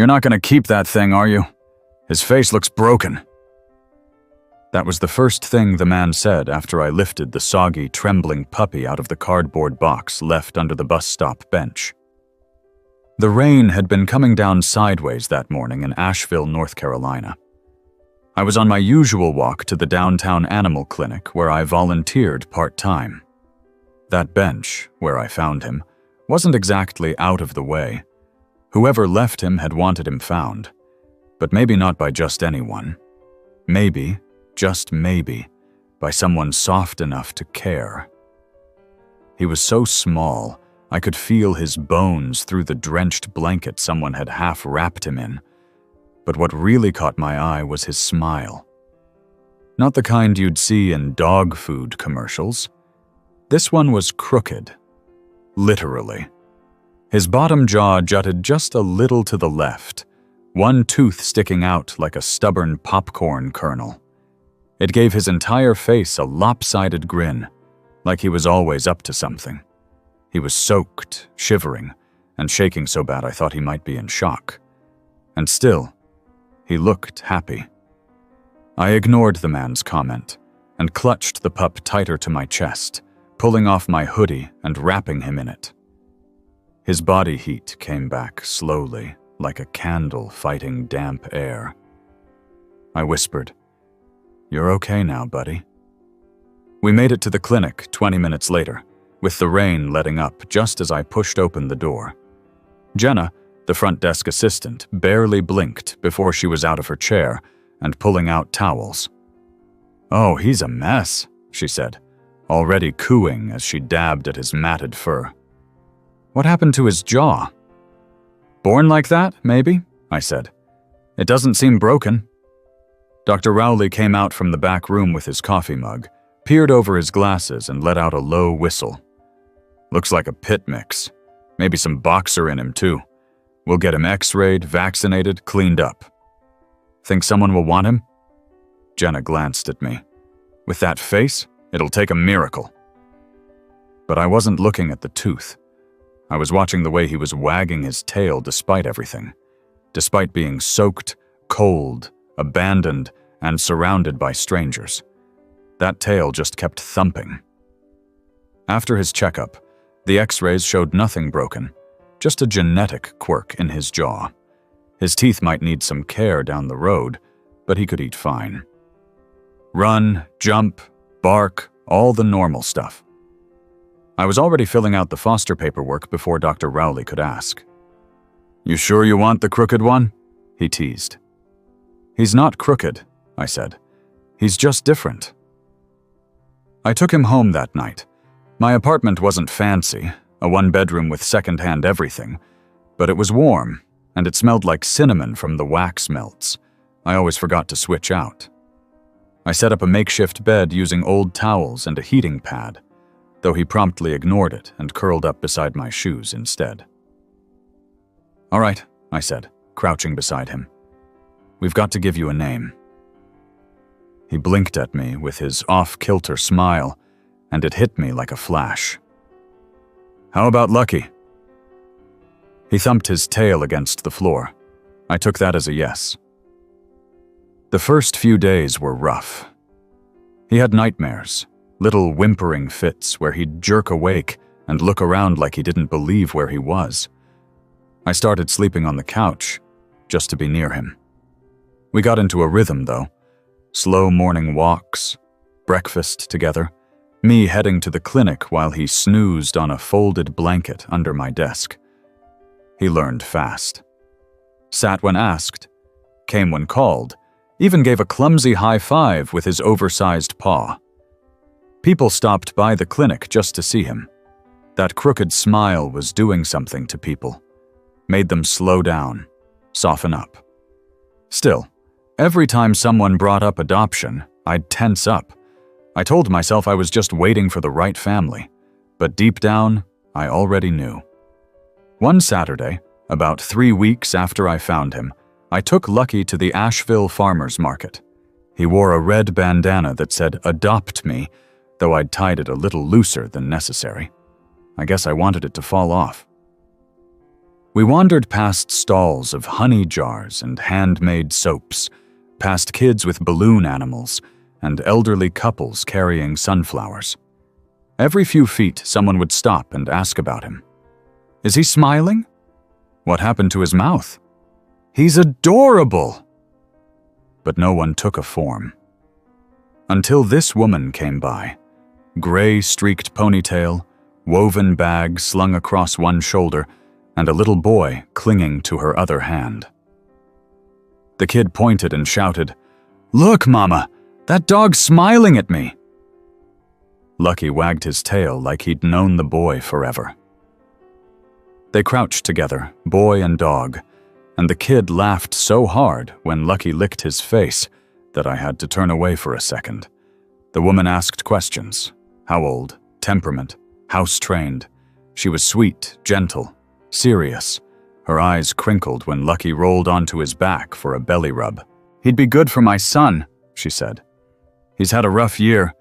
You're not gonna keep that thing, are you? His face looks broken." That was the first thing the man said after I lifted the soggy, trembling puppy out of the cardboard box left under the bus stop bench. The rain had been coming down sideways that morning in Asheville, North Carolina. I was on my usual walk to the downtown animal clinic where I volunteered part-time. That bench, where I found him, wasn't exactly out of the way. Whoever left him had wanted him found, but maybe not by just anyone. Maybe, just maybe, by someone soft enough to care. He was so small, I could feel his bones through the drenched blanket someone had half wrapped him in. But what really caught my eye was his smile. Not the kind you'd see in dog food commercials. This one was crooked. Literally. His bottom jaw jutted just a little to the left, one tooth sticking out like a stubborn popcorn kernel. It gave his entire face a lopsided grin, like he was always up to something. He was soaked, shivering, and shaking so bad I thought he might be in shock. And still, he looked happy. I ignored the man's comment and clutched the pup tighter to my chest, pulling off my hoodie and wrapping him in it. His body heat came back slowly, like a candle fighting damp air. I whispered, "You're okay now, buddy." We made it to the clinic 20 minutes later, with the rain letting up just as I pushed open the door. Jenna, the front desk assistant, barely blinked before she was out of her chair and pulling out towels. "Oh, he's a mess," she said, already cooing as she dabbed at his matted fur. "What happened to his jaw?" "Born like that, maybe," I said. "It doesn't seem broken." Dr. Rowley came out from the back room with his coffee mug, peered over his glasses and let out a low whistle. "Looks like a pit mix. Maybe some boxer in him, too. We'll get him x-rayed, vaccinated, cleaned up." "Think someone will want him?" Jenna glanced at me. "With that face, it'll take a miracle." But I wasn't looking at the tooth. I was watching the way he was wagging his tail despite everything. Despite being soaked, cold, abandoned, and surrounded by strangers. That tail just kept thumping. After his checkup, the x-rays showed nothing broken, just a genetic quirk in his jaw. His teeth might need some care down the road, but he could eat fine. Run, jump, bark, all the normal stuff. I was already filling out the foster paperwork before Dr. Rowley could ask. "You sure you want the crooked one?" he teased. "He's not crooked," I said. "He's just different." I took him home that night. My apartment wasn't fancy, a one-bedroom with second-hand everything, but it was warm, and it smelled like cinnamon from the wax melts. I always forgot to switch out. I set up a makeshift bed using old towels and a heating pad, though he promptly ignored it and curled up beside my shoes instead. "All right," I said, crouching beside him. "We've got to give you a name." He blinked at me with his off-kilter smile, and it hit me like a flash. "How about Lucky?" He thumped his tail against the floor. I took that as a yes. The first few days were rough. He had nightmares, little whimpering fits where he'd jerk awake and look around like he didn't believe where he was. I started sleeping on the couch, just to be near him. We got into a rhythm, though. Slow morning walks, breakfast together, me heading to the clinic while he snoozed on a folded blanket under my desk. He learned fast. Sat when asked, came when called, even gave a clumsy high five with his oversized paw. People stopped by the clinic just to see him. That crooked smile was doing something to people. Made them slow down, soften up. Still, every time someone brought up adoption, I'd tense up. I told myself I was just waiting for the right family, but deep down, I already knew. One Saturday, about 3 weeks after I found him, I took Lucky to the Asheville Farmers Market. He wore a red bandana that said, "Adopt me," though I'd tied it a little looser than necessary. I guess I wanted it to fall off. We wandered past stalls of honey jars and handmade soaps, past kids with balloon animals, and elderly couples carrying sunflowers. Every few feet, someone would stop and ask about him. Is he smiling? What happened to his mouth? He's adorable! But no one took a form. Until this woman came by. Gray streaked ponytail, woven bag slung across one shoulder, and a little boy clinging to her other hand. The kid pointed and shouted, "Look, Mama! That dog's smiling at me!" Lucky wagged his tail like he'd known the boy forever. They crouched together, boy and dog, and the kid laughed so hard when Lucky licked his face that I had to turn away for a second. The woman asked questions. How old? Temperament? House-trained? She was sweet, gentle, serious. Her eyes crinkled when Lucky rolled onto his back for a belly rub. "He'd be good for my son," she said. "He's had a rough year.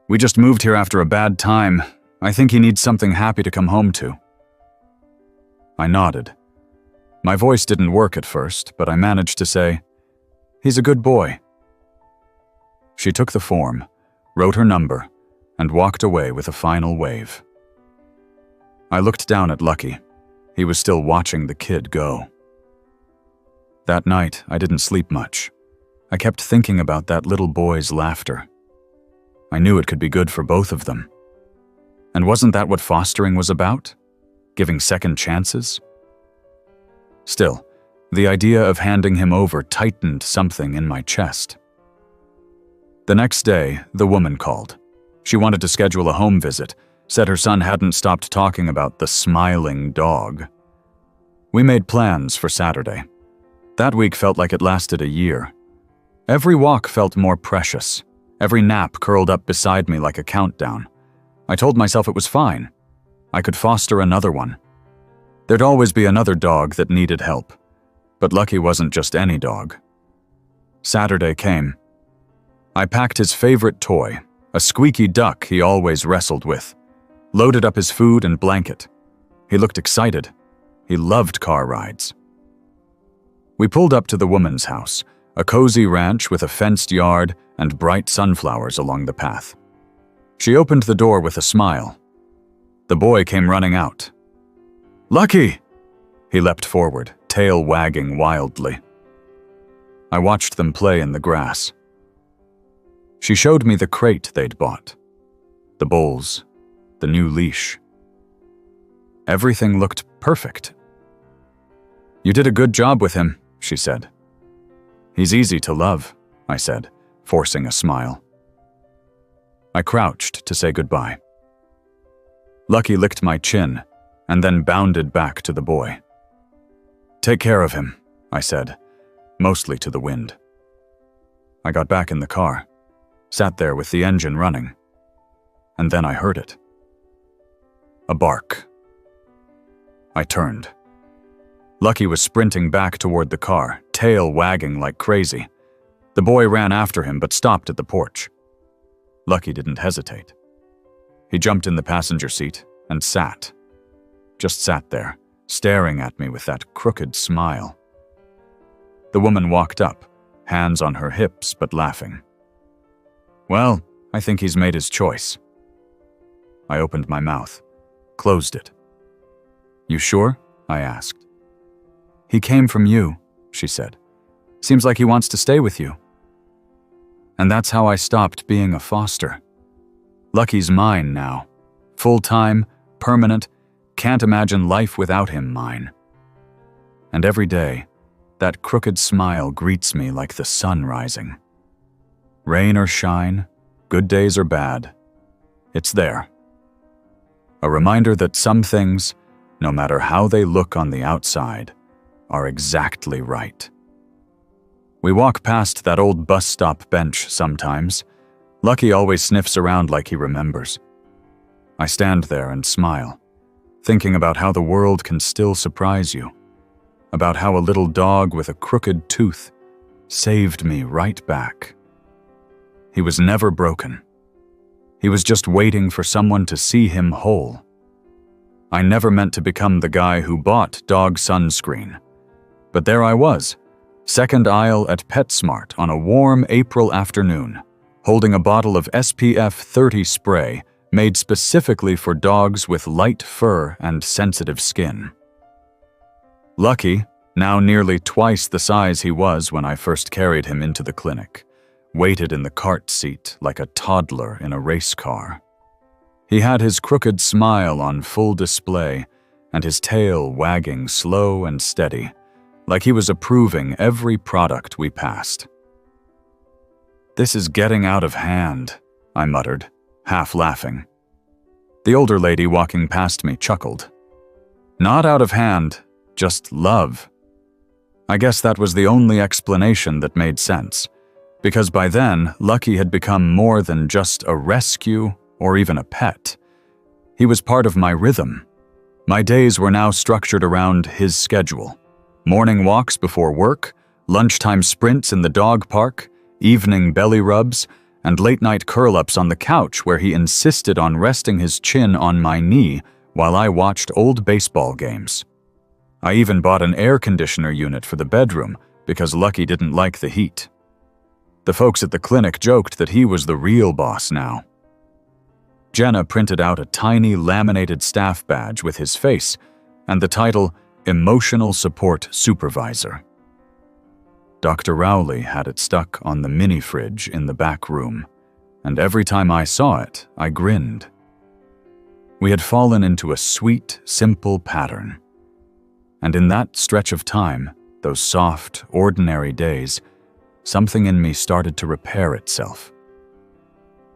We just moved here after a bad time. I think he needs something happy to come home to." I nodded. My voice didn't work at first, but I managed to say, "He's a good boy." She took the form, wrote her number, and walked away with a final wave. I looked down at Lucky. He was still watching the kid go. That night, I didn't sleep much. I kept thinking about that little boy's laughter. I knew it could be good for both of them. And wasn't that what fostering was about? Giving second chances? Still, the idea of handing him over tightened something in my chest. The next day, the woman called. She wanted to schedule a home visit, said her son hadn't stopped talking about the smiling dog. We made plans for Saturday. That week felt like it lasted a year. Every walk felt more precious. Every nap curled up beside me like a countdown. I told myself it was fine. I could foster another one. There'd always be another dog that needed help. But Lucky wasn't just any dog. Saturday came. I packed his favorite toy, a squeaky duck he always wrestled with, loaded up his food and blanket. He looked excited. He loved car rides. We pulled up to the woman's house, a cozy ranch with a fenced yard and bright sunflowers along the path. She opened the door with a smile. The boy came running out. "Lucky!" He leapt forward, tail wagging wildly. I watched them play in the grass. She showed me the crate they'd bought, the bowls, the new leash. Everything looked perfect. "You did a good job with him," she said. "He's easy to love," I said, forcing a smile. I crouched to say goodbye. Lucky licked my chin and then bounded back to the boy. "Take care of him," I said, mostly to the wind. I got back in the car, sat there with the engine running, and then I heard it. A bark. I turned. Lucky was sprinting back toward the car, tail wagging like crazy. The boy ran after him but stopped at the porch. Lucky didn't hesitate. He jumped in the passenger seat and sat. Just sat there, staring at me with that crooked smile. The woman walked up, hands on her hips but laughing. "Well, I think he's made his choice." I opened my mouth, closed it. "You sure?" I asked. "He came from you," she said. "Seems like he wants to stay with you." And that's how I stopped being a foster. Lucky's mine now. Full-time, permanent, can't imagine life without him mine. And every day, that crooked smile greets me like the sun rising. Rain or shine, good days or bad, it's there. A reminder that some things, no matter how they look on the outside, are exactly right. We walk past that old bus stop bench sometimes. Lucky always sniffs around like he remembers. I stand there and smile, thinking about how the world can still surprise you, about how a little dog with a crooked tooth saved me right back. He was never broken. He was just waiting for someone to see him whole. I never meant to become the guy who bought dog sunscreen. But there I was, second aisle at PetSmart on a warm April afternoon, holding a bottle of SPF 30 spray made specifically for dogs with light fur and sensitive skin. Lucky, now nearly twice the size he was when I first carried him into the clinic, waited in the cart seat like a toddler in a race car. He had his crooked smile on full display and his tail wagging slow and steady, like he was approving every product we passed. "This is getting out of hand," I muttered, half laughing. The older lady walking past me chuckled. "Not out of hand, just love." I guess that was the only explanation that made sense, because by then, Lucky had become more than just a rescue or even a pet. He was part of my rhythm. My days were now structured around his schedule. Morning walks before work, lunchtime sprints in the dog park, evening belly rubs, and late-night curl-ups on the couch where he insisted on resting his chin on my knee while I watched old baseball games. I even bought an air conditioner unit for the bedroom because Lucky didn't like the heat. The folks at the clinic joked that he was the real boss now. Jenna printed out a tiny laminated staff badge with his face and the title Emotional Support Supervisor. Dr. Rowley had it stuck on the mini fridge in the back room, and every time I saw it, I grinned. We had fallen into a sweet, simple pattern. And in that stretch of time, those soft, ordinary days, something in me started to repair itself.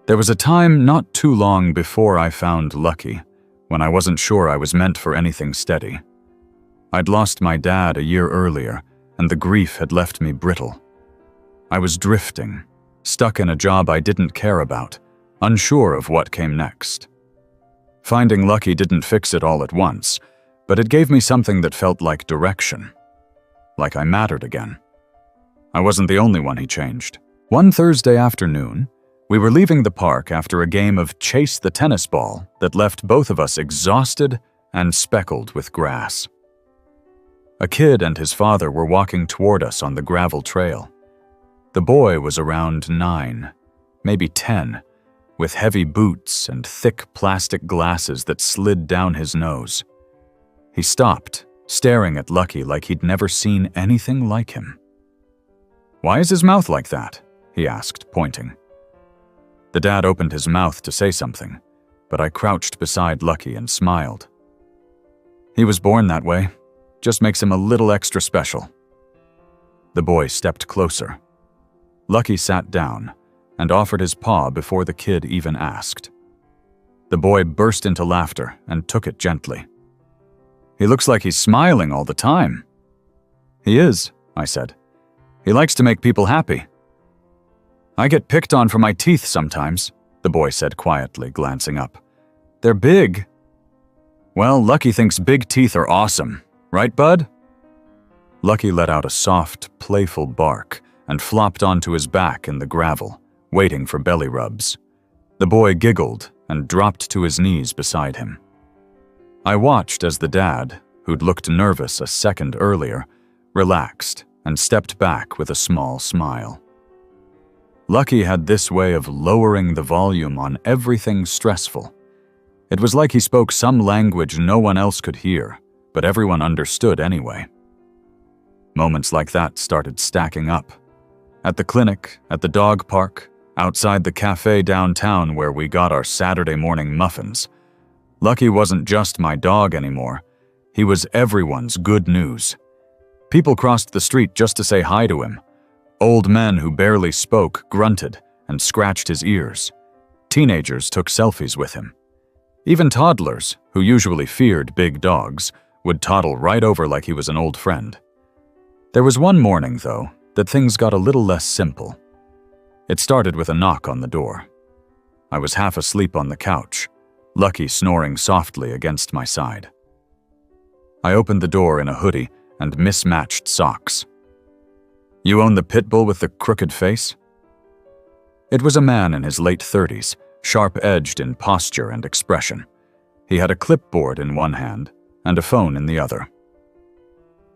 There was a time not too long before I found Lucky, when I wasn't sure I was meant for anything steady. I'd lost my dad a year earlier, and the grief had left me brittle. I was drifting, stuck in a job I didn't care about, unsure of what came next. Finding Lucky didn't fix it all at once, but it gave me something that felt like direction. Like I mattered again. I wasn't the only one he changed. One Thursday afternoon, we were leaving the park after a game of chase the tennis ball that left both of us exhausted and speckled with grass. A kid and his father were walking toward us on the gravel trail. The boy was around 9, maybe 10, with heavy boots and thick plastic glasses that slid down his nose. He stopped, staring at Lucky like he'd never seen anything like him. "Why is his mouth like that?" he asked, pointing. The dad opened his mouth to say something, but I crouched beside Lucky and smiled. "He was born that way. Just makes him a little extra special." The boy stepped closer. Lucky sat down and offered his paw before the kid even asked. The boy burst into laughter and took it gently. "He looks like he's smiling all the time." "He is," I said. "He likes to make people happy." "I get picked on for my teeth sometimes," the boy said quietly, glancing up. "They're big." "Well, Lucky thinks big teeth are awesome. Right, bud?" Lucky let out a soft, playful bark and flopped onto his back in the gravel, waiting for belly rubs. The boy giggled and dropped to his knees beside him. I watched as the dad, who'd looked nervous a second earlier, relaxed and stepped back with a small smile. Lucky had this way of lowering the volume on everything stressful. It was like he spoke some language no one else could hear, but everyone understood anyway. Moments like that started stacking up. At the clinic, at the dog park, outside the cafe downtown where we got our Saturday morning muffins. Lucky wasn't just my dog anymore. He was everyone's good news. People crossed the street just to say hi to him. Old men who barely spoke grunted and scratched his ears. Teenagers took selfies with him. Even toddlers, who usually feared big dogs, would toddle right over like he was an old friend. There was one morning, though, that things got a little less simple. It started with a knock on the door. I was half asleep on the couch, Lucky snoring softly against my side. I opened the door in a hoodie and mismatched socks. "You own the pit bull with the crooked face?" It was a man in his late 30s, sharp-edged in posture and expression. He had a clipboard in one hand and a phone in the other.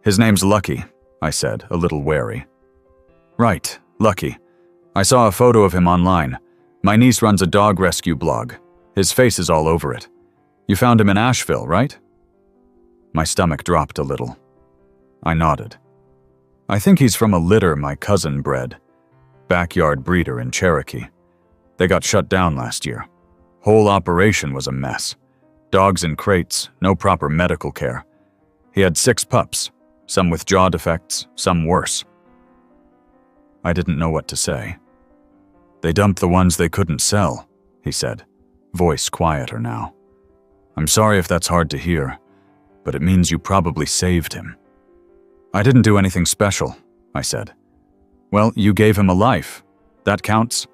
"His name's Lucky," I said, a little wary. "Right, Lucky. I saw a photo of him online. My niece runs a dog rescue blog. His face is all over it. You found him in Asheville, right?" My stomach dropped a little. I nodded. "I think he's from a litter my cousin bred. Backyard breeder in Cherokee. They got shut down last year. Whole operation was a mess. Dogs in crates, no proper medical care. He had 6 pups, some with jaw defects, some worse." I didn't know what to say. "They dumped the ones they couldn't sell," he said, voice quieter now. "I'm sorry if that's hard to hear, but it means you probably saved him." "I didn't do anything special," I said. "Well, you gave him a life. That counts."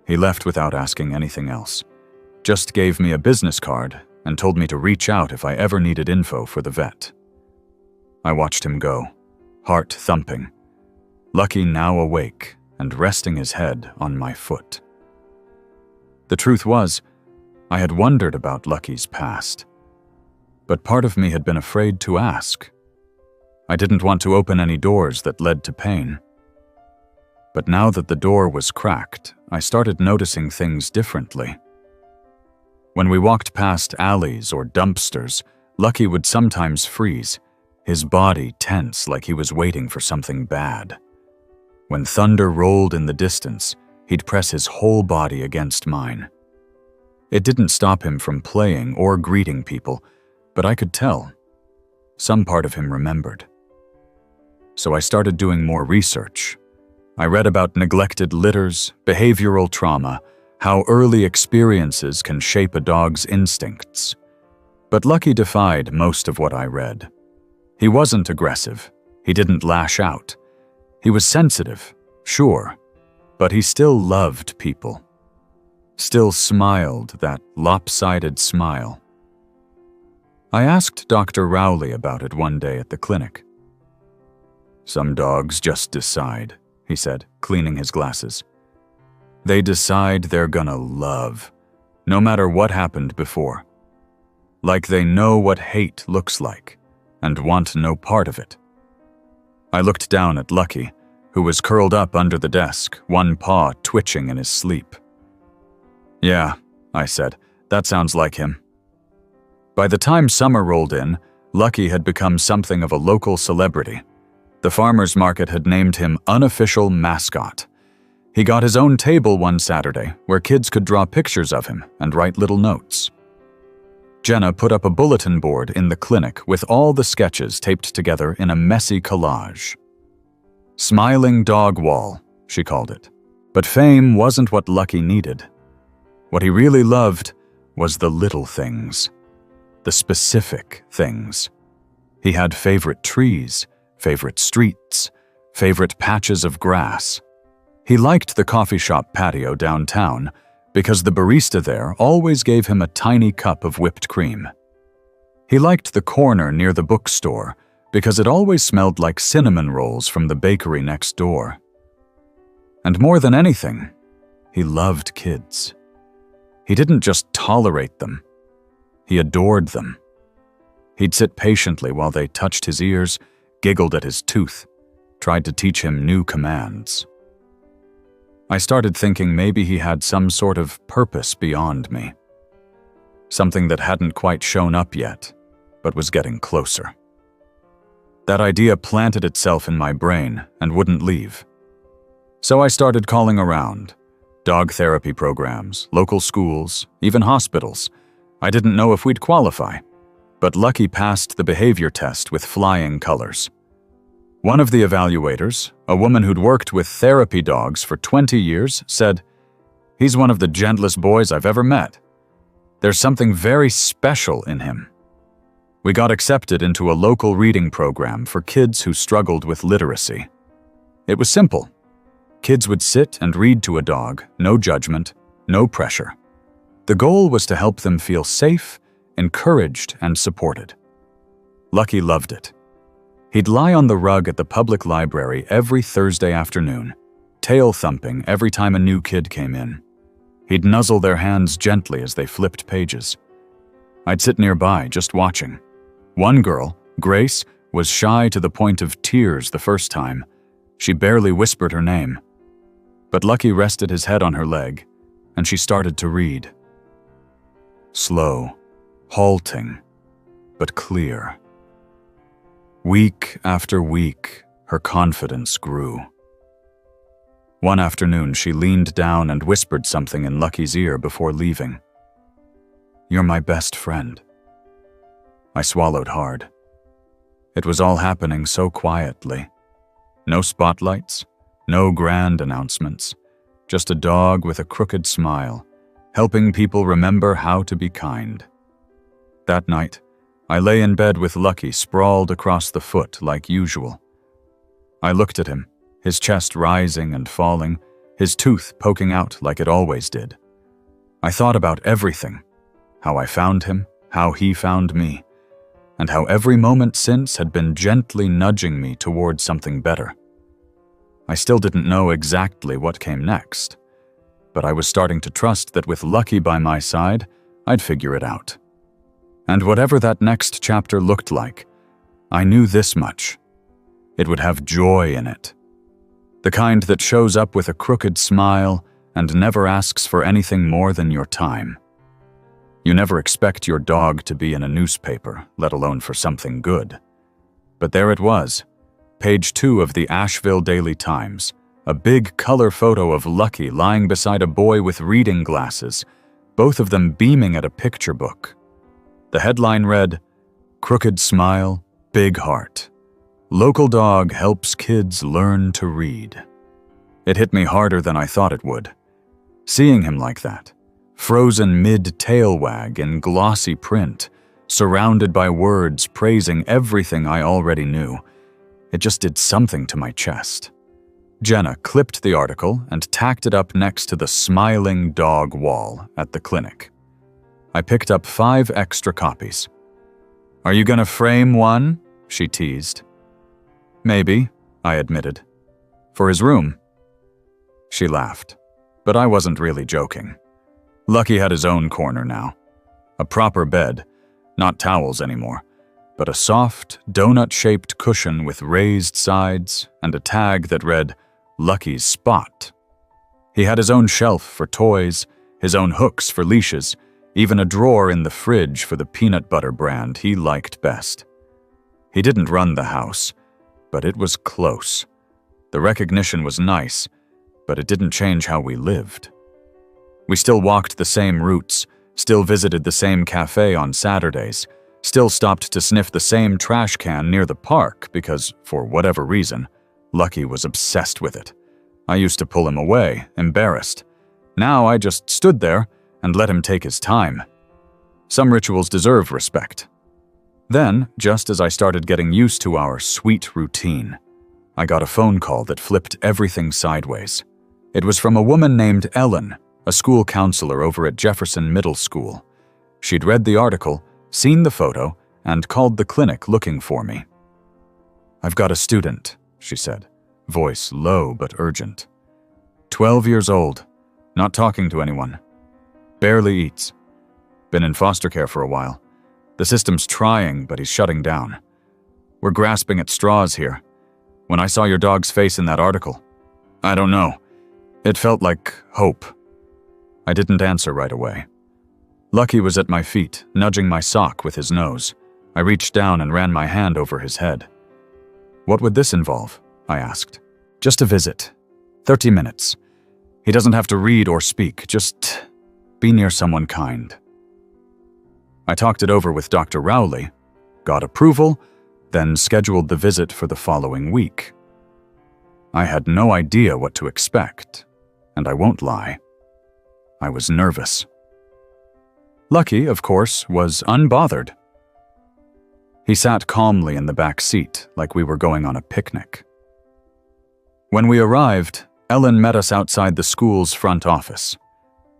He left without asking anything else. Just gave me a business card and told me to reach out if I ever needed info for the vet. I watched him go, heart thumping. Lucky now awake and resting his head on my foot. The truth was, I had wondered about Lucky's past, but part of me had been afraid to ask. I didn't want to open any doors that led to pain. But now that the door was cracked, I started noticing things differently. When we walked past alleys or dumpsters, Lucky would sometimes freeze, his body tense like he was waiting for something bad. When thunder rolled in the distance, he'd press his whole body against mine. It didn't stop him from playing or greeting people, but I could tell. Some part of him remembered. So I started doing more research. I read about neglected litters, behavioral trauma, how early experiences can shape a dog's instincts. But Lucky defied most of what I read. He wasn't aggressive. He didn't lash out. He was sensitive, sure, but he still loved people. Still smiled that lopsided smile. I asked Dr. Rowley about it one day at the clinic. "Some dogs just decide," he said, cleaning his glasses. "They decide they're gonna love, no matter what happened before. Like they know what hate looks like, and want no part of it." I looked down at Lucky, who was curled up under the desk, one paw twitching in his sleep. "Yeah," I said, "that sounds like him." By the time summer rolled in, Lucky had become something of a local celebrity. The farmers market had named him unofficial mascot. He got his own table one Saturday where kids could draw pictures of him and write little notes. Jenna put up a bulletin board in the clinic with all the sketches taped together in a messy collage. "Smiling Dog Wall," she called it. But fame wasn't what Lucky needed. What he really loved was the little things, the specific things. He had favorite trees, favorite streets, favorite patches of grass. He liked the coffee shop patio downtown because the barista there always gave him a tiny cup of whipped cream. He liked the corner near the bookstore because it always smelled like cinnamon rolls from the bakery next door. And more than anything, he loved kids. He didn't just tolerate them, he adored them. He'd sit patiently while they touched his ears, giggled at his tooth, tried to teach him new commands. I started thinking maybe he had some sort of purpose beyond me. Something that hadn't quite shown up yet, but was getting closer. That idea planted itself in my brain and wouldn't leave. So I started calling around. Dog therapy programs, local schools, even hospitals. I didn't know if we'd qualify, but Lucky passed the behavior test with flying colors. One of the evaluators, a woman who'd worked with therapy dogs for 20 years, said, "He's one of the gentlest boys I've ever met. There's something very special in him." We got accepted into a local reading program for kids who struggled with literacy. It was simple. Kids would sit and read to a dog, no judgment, no pressure. The goal was to help them feel safe, encouraged, and supported. Lucky loved it. He'd lie on the rug at the public library every Thursday afternoon, tail thumping every time a new kid came in. He'd nuzzle their hands gently as they flipped pages. I'd sit nearby, just watching. One girl, Grace, was shy to the point of tears the first time. She barely whispered her name. But Lucky rested his head on her leg, and she started to read. Slow, halting, but clear. Week after week, her confidence grew. One afternoon, she leaned down and whispered something in Lucky's ear before leaving. "You're my best friend." I swallowed hard. It was all happening so quietly. No spotlights, no grand announcements, just a dog with a crooked smile, helping people remember how to be kind. That night, I lay in bed with Lucky sprawled across the foot like usual. I looked at him, his chest rising and falling, his tooth poking out like it always did. I thought about everything, how I found him, how he found me, and how every moment since had been gently nudging me towards something better. I still didn't know exactly what came next, but I was starting to trust that with Lucky by my side, I'd figure it out. And whatever that next chapter looked like, I knew this much. It would have joy in it. The kind that shows up with a crooked smile and never asks for anything more than your time. You never expect your dog to be in a newspaper, let alone for something good. But there it was, page 2 of the Asheville Daily Times, a big color photo of Lucky lying beside a boy with reading glasses, both of them beaming at a picture book. The headline read, "Crooked Smile, Big Heart. Local dog helps kids learn to read." It hit me harder than I thought it would. Seeing him like that, frozen mid-tail wag in glossy print, surrounded by words praising everything I already knew, it just did something to my chest. Jenna clipped the article and tacked it up next to the smiling dog wall at the clinic. I picked up 5 extra copies. "Are you gonna frame one?" she teased. "Maybe," I admitted. "For his room." She laughed, but I wasn't really joking. Lucky had his own corner now. A proper bed, not towels anymore, but a soft, donut-shaped cushion with raised sides and a tag that read, "Lucky's Spot." He had his own shelf for toys, his own hooks for leashes, even a drawer in the fridge for the peanut butter brand he liked best. He didn't run the house, but it was close. The recognition was nice, but it didn't change how we lived. We still walked the same routes, still visited the same cafe on Saturdays, still stopped to sniff the same trash can near the park because, for whatever reason, Lucky was obsessed with it. I used to pull him away, embarrassed. Now I just stood there and let him take his time. Some rituals deserve respect. Then, just as I started getting used to our sweet routine, I got a phone call that flipped everything sideways. It was from a woman named Ellen, a school counselor over at Jefferson Middle School. She'd read the article, seen the photo, and called the clinic looking for me. "I've got a student," she said, voice low but urgent. 12 years old, not talking to anyone. Barely eats. Been in foster care for a while. The system's trying, but he's shutting down. We're grasping at straws here. When I saw your dog's face in that article, I don't know. It felt like hope. I didn't answer right away. Lucky was at my feet, nudging my sock with his nose. I reached down and ran my hand over his head. "What would this involve?" I asked. "Just a visit. 30 minutes. He doesn't have to read or speak, just be near someone kind." I talked it over with Dr. Rowley, got approval, then scheduled the visit for the following week. I had no idea what to expect, and I won't lie. I was nervous. Lucky, of course, was unbothered. He sat calmly in the back seat like we were going on a picnic. When we arrived, Ellen met us outside the school's front office.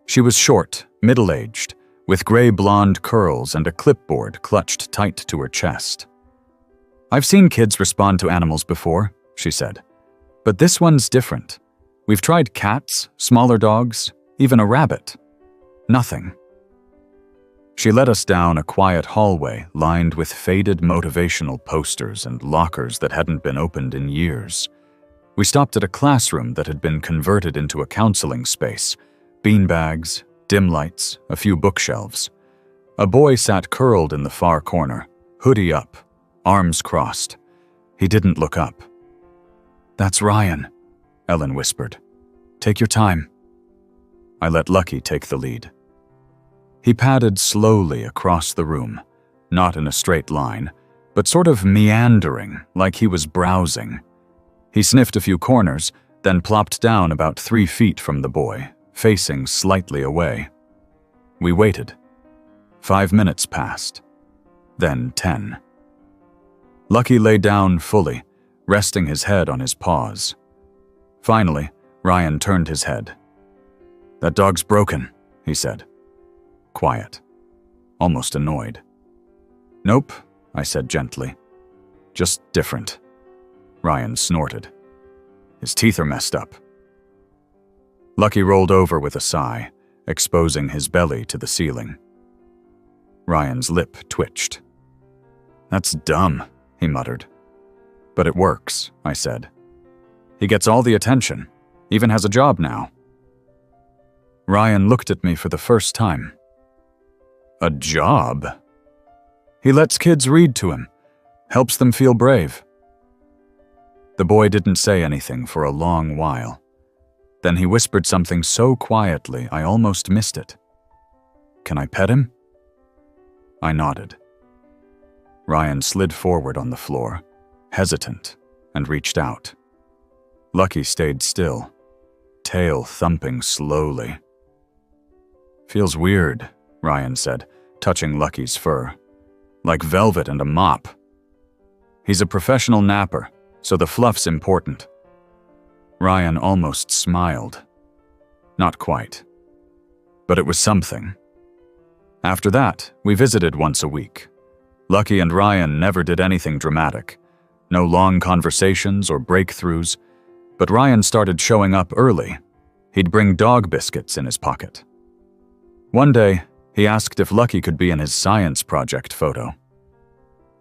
She was short, middle-aged, with gray blonde curls and a clipboard clutched tight to her chest. "I've seen kids respond to animals before," she said, "but this one's different. We've tried cats, smaller dogs, even a rabbit. Nothing." She led us down a quiet hallway lined with faded motivational posters and lockers that hadn't been opened in years. We stopped at a classroom that had been converted into a counseling space. Beanbags, dim lights, a few bookshelves. A boy sat curled in the far corner, hoodie up, arms crossed. He didn't look up. "That's Ryan," Ellen whispered. "Take your time." I let Lucky take the lead. He padded slowly across the room, not in a straight line, but sort of meandering, like he was browsing. He sniffed a few corners, then plopped down about 3 feet from the boy, facing slightly away. We waited. 5 minutes passed. Then 10. Lucky lay down fully, resting his head on his paws. Finally, Ryan turned his head. "That dog's broken," he said. Quiet. Almost annoyed. "Nope," I said gently. "Just different." Ryan snorted. "His teeth are messed up." Lucky rolled over with a sigh, exposing his belly to the ceiling. Ryan's lip twitched. "That's dumb," he muttered. "But it works," I said. "He gets all the attention, even has a job now." Ryan looked at me for the first time. "A job?" "He lets kids read to him, helps them feel brave." The boy didn't say anything for a long while. Then he whispered something so quietly I almost missed it. "Can I pet him?" I nodded. Ryan slid forward on the floor, hesitant, and reached out. Lucky stayed still, tail thumping slowly. "Feels weird," Ryan said, touching Lucky's fur. "Like velvet and a mop." "He's a professional napper, so the fluff's important." Ryan almost smiled. Not quite. But it was something. After that, we visited once a week. Lucky and Ryan never did anything dramatic. No long conversations or breakthroughs. But Ryan started showing up early. He'd bring dog biscuits in his pocket. One day, he asked if Lucky could be in his science project photo.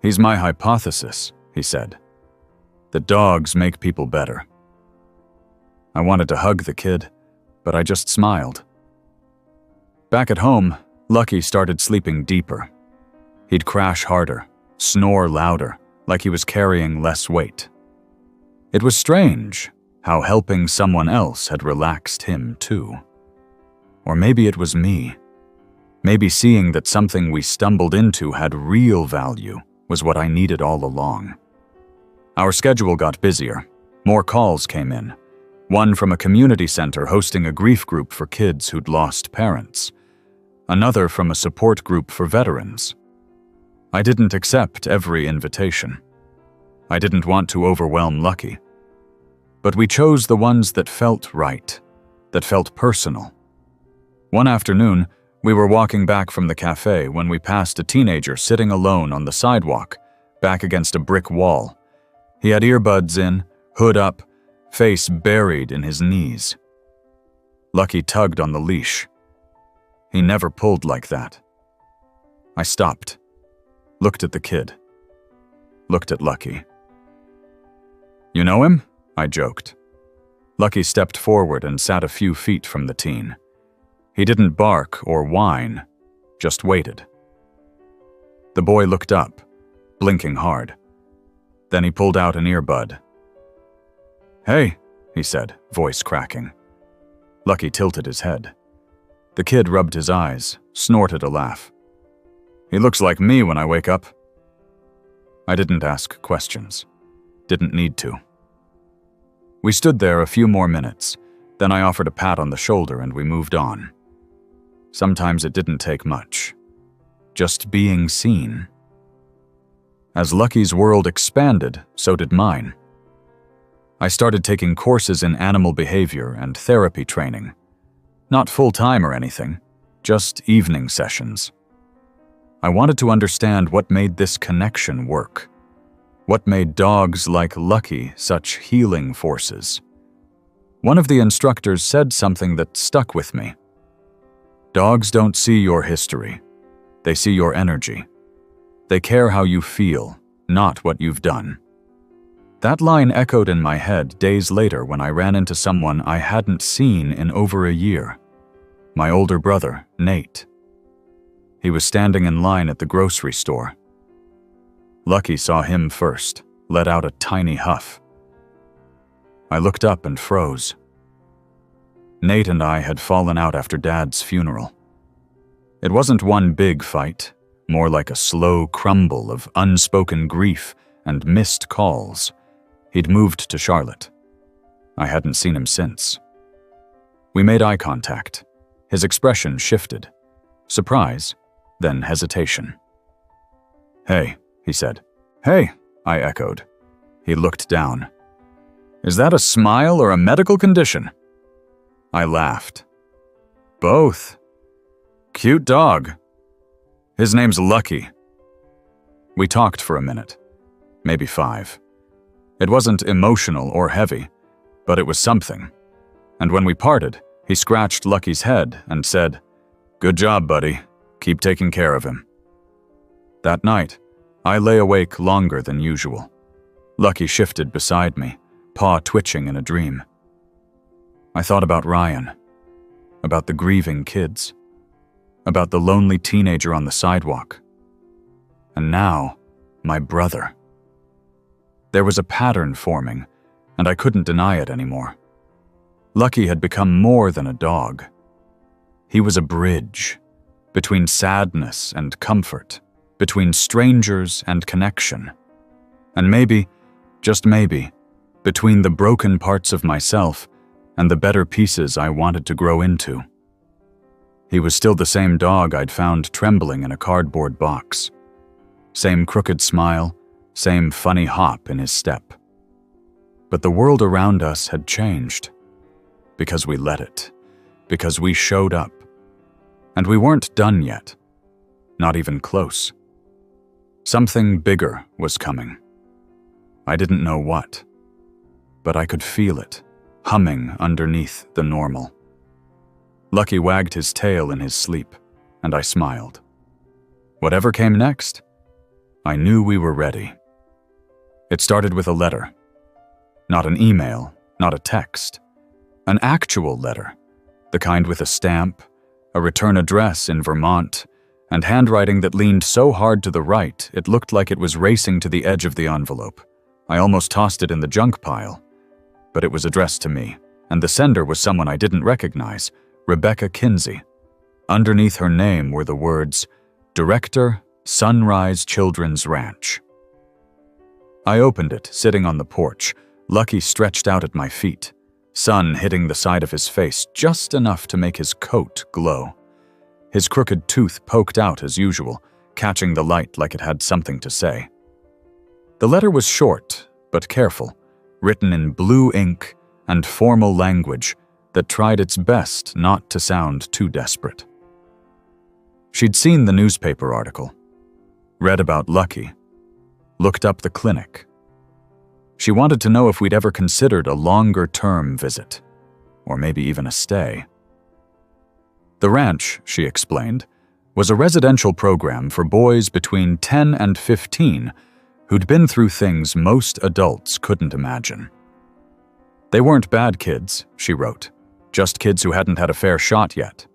"He's my hypothesis," he said. "The dogs make people better." I wanted to hug the kid, but I just smiled. Back at home, Lucky started sleeping deeper. He'd crash harder, snore louder, like he was carrying less weight. It was strange how helping someone else had relaxed him too. Or maybe it was me. Maybe seeing that something we stumbled into had real value was what I needed all along. Our schedule got busier. More calls came in. One from a community center hosting a grief group for kids who'd lost parents. Another from a support group for veterans. I didn't accept every invitation. I didn't want to overwhelm Lucky. But we chose the ones that felt right, that felt personal. One afternoon, we were walking back from the cafe when we passed a teenager sitting alone on the sidewalk, back against a brick wall. He had earbuds in, hood up, face buried in his knees. Lucky tugged on the leash. He never pulled like that. I stopped, looked at the kid, looked at Lucky. "You know him?" I joked. Lucky stepped forward and sat a few feet from the teen. He didn't bark or whine, just waited. The boy looked up, blinking hard. Then he pulled out an earbud. "Hey," he said, voice cracking. Lucky tilted his head. The kid rubbed his eyes, snorted a laugh. "He looks like me when I wake up." I didn't ask questions. Didn't need to. We stood there a few more minutes. Then I offered a pat on the shoulder and we moved on. Sometimes it didn't take much. Just being seen. As Lucky's world expanded, so did mine. I started taking courses in animal behavior and therapy training. Not full-time or anything, just evening sessions. I wanted to understand what made this connection work. What made dogs like Lucky such healing forces. One of the instructors said something that stuck with me. "Dogs don't see your history. They see your energy. They care how you feel, not what you've done. That line echoed in my head days later when I ran into someone I hadn't seen in over a year. My older brother, Nate. He was standing in line at the grocery store. Lucky saw him first, let out a tiny huff. I looked up and froze. Nate and I had fallen out after Dad's funeral. It wasn't one big fight, more like a slow crumble of unspoken grief and missed calls. He'd moved to Charlotte. I hadn't seen him since. We made eye contact. His expression shifted. Surprise, then hesitation. "Hey," he said. "Hey," I echoed. He looked down. "Is that a smile or a medical condition?" I laughed. "Both. Cute dog. His name's Lucky." We talked for a minute, maybe 5. It wasn't emotional or heavy, but it was something. And when we parted, he scratched Lucky's head and said, "Good job, buddy. Keep taking care of him." That night, I lay awake longer than usual. Lucky shifted beside me, paw twitching in a dream. I thought about Ryan, about the grieving kids, about the lonely teenager on the sidewalk. And now, my brother. There was a pattern forming, and I couldn't deny it anymore. Lucky had become more than a dog. He was a bridge between sadness and comfort, between strangers and connection, and maybe, just maybe, between the broken parts of myself and the better pieces I wanted to grow into. He was still the same dog I'd found trembling in a cardboard box. Same crooked smile, same funny hop in his step. But the world around us had changed. Because we let it. Because we showed up. And we weren't done yet. Not even close. Something bigger was coming. I didn't know what. But I could feel it, humming underneath the normal. Lucky wagged his tail in his sleep, and I smiled. Whatever came next, I knew we were ready. It started with a letter. Not an email, not a text. An actual letter, the kind with a stamp, a return address in Vermont, and handwriting that leaned so hard to the right it looked like it was racing to the edge of the envelope. I almost tossed it in the junk pile. But it was addressed to me, and the sender was someone I didn't recognize, Rebecca Kinsey. Underneath her name were the words, "Director, Sunrise Children's Ranch." I opened it, sitting on the porch, Lucky stretched out at my feet, sun hitting the side of his face just enough to make his coat glow. His crooked tooth poked out as usual, catching the light like it had something to say. The letter was short, but careful, written in blue ink and formal language that tried its best not to sound too desperate. She'd seen the newspaper article, read about Lucky, looked up the clinic. She wanted to know if we'd ever considered a longer-term visit, or maybe even a stay. The ranch, she explained, was a residential program for boys between 10 and 15 who'd been through things most adults couldn't imagine. They weren't bad kids, she wrote, just kids who hadn't had a fair shot yet.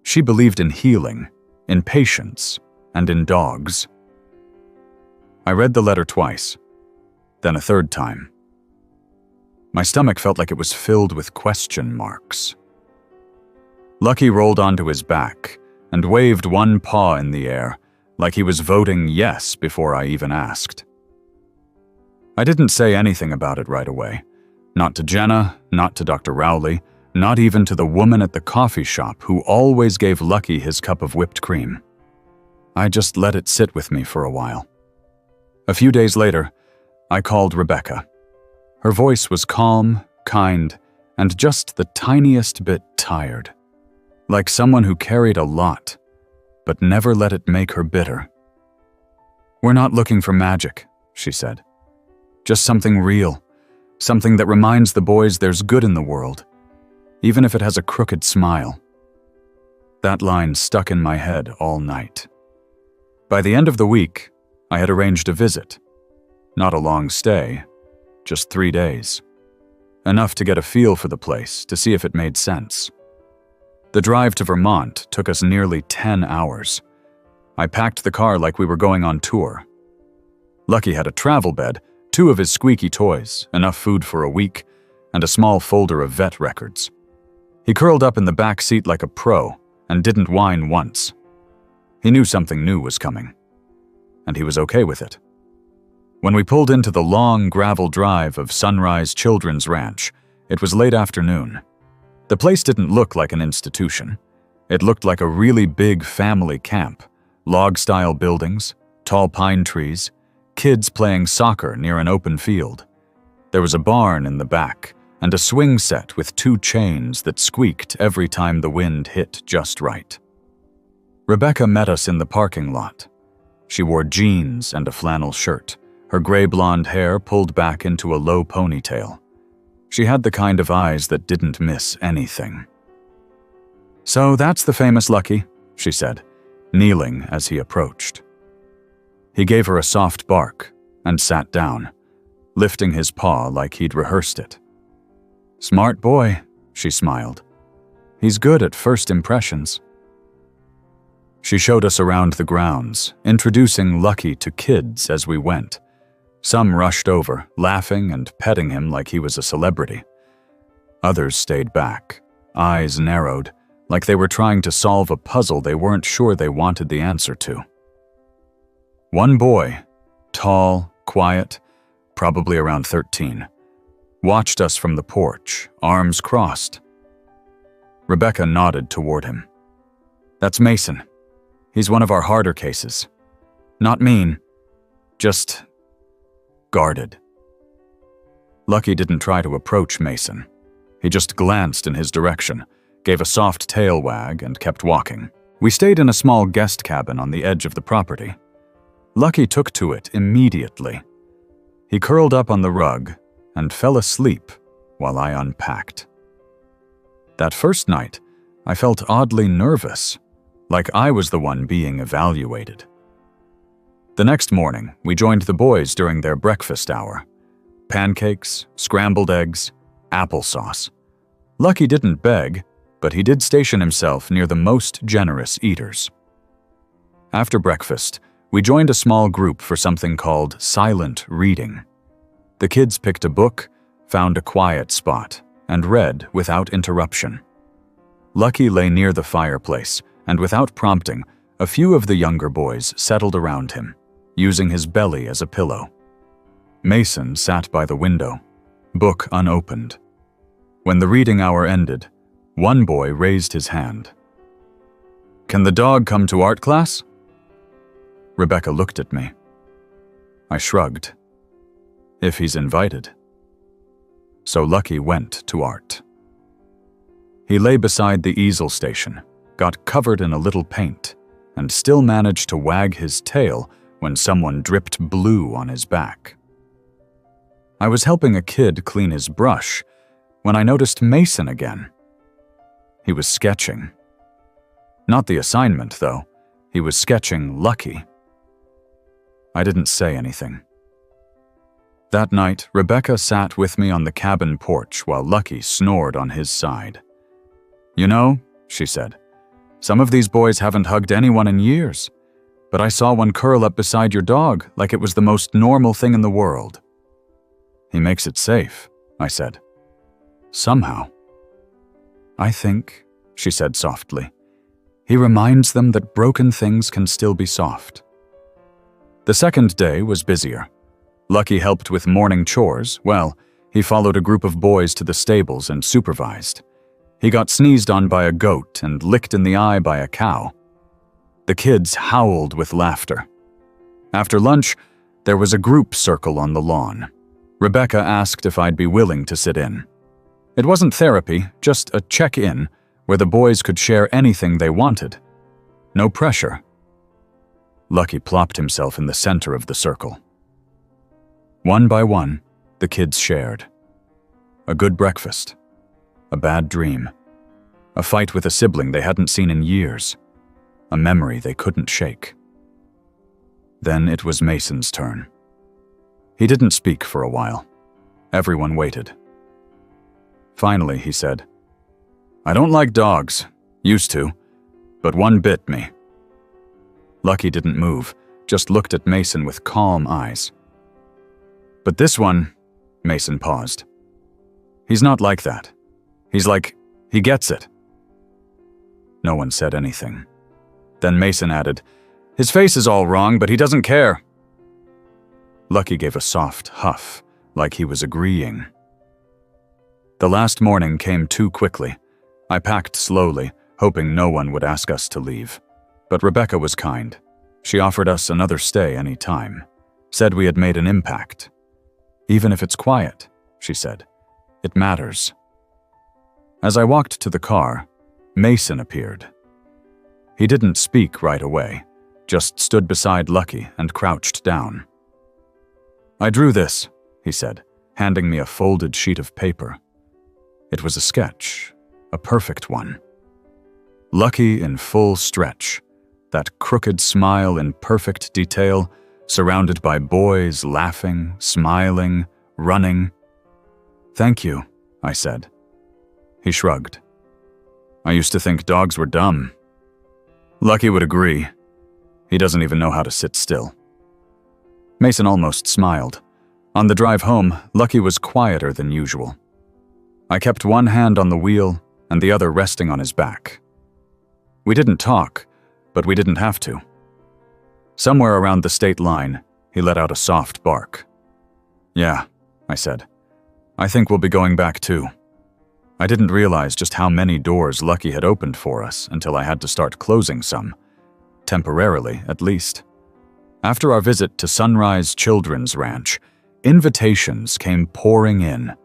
She believed in healing, in patience, and in dogs. I read the letter twice, then a third time. My stomach felt like it was filled with question marks. Lucky rolled onto his back and waved one paw in the air, like he was voting yes before I even asked. I didn't say anything about it right away. Not to Jenna, not to Dr. Rowley, not even to the woman at the coffee shop who always gave Lucky his cup of whipped cream. I just let it sit with me for a while. A few days later, I called Rebecca. Her voice was calm, kind, and just the tiniest bit tired. Like someone who carried a lot, but never let it make her bitter. "We're not looking for magic," she said. "Just something real, something that reminds the boys there's good in the world, even if it has a crooked smile." That line stuck in my head all night. By the end of the week, I had arranged a visit. Not a long stay, just 3 days. Enough to get a feel for the place, to see if it made sense. The drive to Vermont took us nearly 10 hours. I packed the car like we were going on tour. Lucky had a travel bed, 2 of his squeaky toys, enough food for a week, and a small folder of vet records. He curled up in the back seat like a pro and didn't whine once. He knew something new was coming, and he was okay with it. When we pulled into the long gravel drive of Sunrise Children's Ranch, it was late afternoon. The place didn't look like an institution. It looked like a really big family camp, log-style buildings, tall pine trees, kids playing soccer near an open field. There was a barn in the back, and a swing set with 2 chains that squeaked every time the wind hit just right. Rebecca met us in the parking lot. She wore jeans and a flannel shirt, her gray blonde hair pulled back into a low ponytail. She had the kind of eyes that didn't miss anything. "So that's the famous Lucky," she said, kneeling as he approached. He gave her a soft bark and sat down, lifting his paw like he'd rehearsed it. "Smart boy," she smiled. "He's good at first impressions." She showed us around the grounds, introducing Lucky to kids as we went. Some rushed over, laughing and petting him like he was a celebrity. Others stayed back, eyes narrowed, like they were trying to solve a puzzle they weren't sure they wanted the answer to. One boy, tall, quiet, probably around 13, watched us from the porch, arms crossed. Rebecca nodded toward him. "That's Mason. He's one of our harder cases. Not mean, just guarded." Lucky didn't try to approach Mason. He just glanced in his direction, gave a soft tail wag, and kept walking. We stayed in a small guest cabin on the edge of the property. Lucky took to it immediately. He curled up on the rug and fell asleep while I unpacked. That first night, I felt oddly nervous, like I was the one being evaluated. The next morning, we joined the boys during their breakfast hour. Pancakes, scrambled eggs, applesauce. Lucky didn't beg, but he did station himself near the most generous eaters. After breakfast, we joined a small group for something called silent reading. The kids picked a book, found a quiet spot, and read without interruption. Lucky lay near the fireplace, and without prompting, a few of the younger boys settled around him, using his belly as a pillow. Mason sat by the window, book unopened. When the reading hour ended, one boy raised his hand. "Can the dog come to art class?" Rebecca looked at me. I shrugged. If he's invited. So Lucky went to art. He lay beside the easel station, got covered in a little paint, and still managed to wag his tail when someone dripped blue on his back. I was helping a kid clean his brush when I noticed Mason again. He was sketching. Not the assignment, though. He was sketching Lucky. I didn't say anything. That night, Rebecca sat with me on the cabin porch while Lucky snored on his side. "You know," she said, "some of these boys haven't hugged anyone in years, but I saw one curl up beside your dog like it was the most normal thing in the world." "He makes it safe," I said. "Somehow." "I think," she said softly, "he reminds them that broken things can still be soft." The second day was busier. Lucky helped with morning chores. Well, he followed a group of boys to the stables and supervised. He got sneezed on by a goat and licked in the eye by a cow. The kids howled with laughter. After lunch, there was a group circle on the lawn. Rebecca asked if I'd be willing to sit in. It wasn't therapy, just a check-in where the boys could share anything they wanted. No pressure. Lucky plopped himself in the center of the circle. One by one, the kids shared. A good breakfast. A bad dream. A fight with a sibling they hadn't seen in years. A memory they couldn't shake. Then it was Mason's turn. He didn't speak for a while. Everyone waited. Finally, he said, "I don't like dogs. Used to. But one bit me." Lucky didn't move, just looked at Mason with calm eyes. "But this one," Mason paused. "He's not like that. He gets it." No one said anything. Then Mason added, "His face is all wrong, but he doesn't care." Lucky gave a soft huff, like he was agreeing. The last morning came too quickly. I packed slowly, hoping no one would ask us to leave. But Rebecca was kind. She offered us another stay any time. Said we had made an impact. "Even if it's quiet," she said, "it matters." As I walked to the car, Mason appeared. He didn't speak right away, just stood beside Lucky and crouched down. "I drew this," he said, handing me a folded sheet of paper. It was a sketch, a perfect one. Lucky in full stretch, that crooked smile in perfect detail, surrounded by boys laughing, smiling, running. "Thank you," I said. He shrugged. "I used to think dogs were dumb." Lucky would agree. He doesn't even know how to sit still. Mason almost smiled. On the drive home, Lucky was quieter than usual. I kept one hand on the wheel and the other resting on his back. We didn't talk, but we didn't have to. Somewhere around the state line, he let out a soft bark. "Yeah," I said. "I think we'll be going back too." I didn't realize just how many doors Lucky had opened for us until I had to start closing some. Temporarily, at least. After our visit to Sunrise Children's Ranch, invitations came pouring in.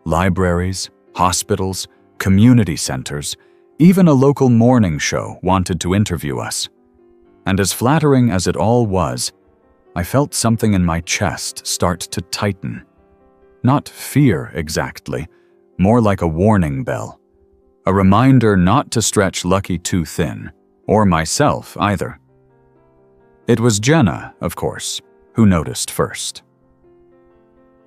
Libraries, hospitals, community centers, even a local morning show wanted to interview us. And as flattering as it all was, I felt something in my chest start to tighten. Not fear exactly, more like a warning bell. A reminder not to stretch Lucky too thin, or myself either. It was Jenna, of course, who noticed first.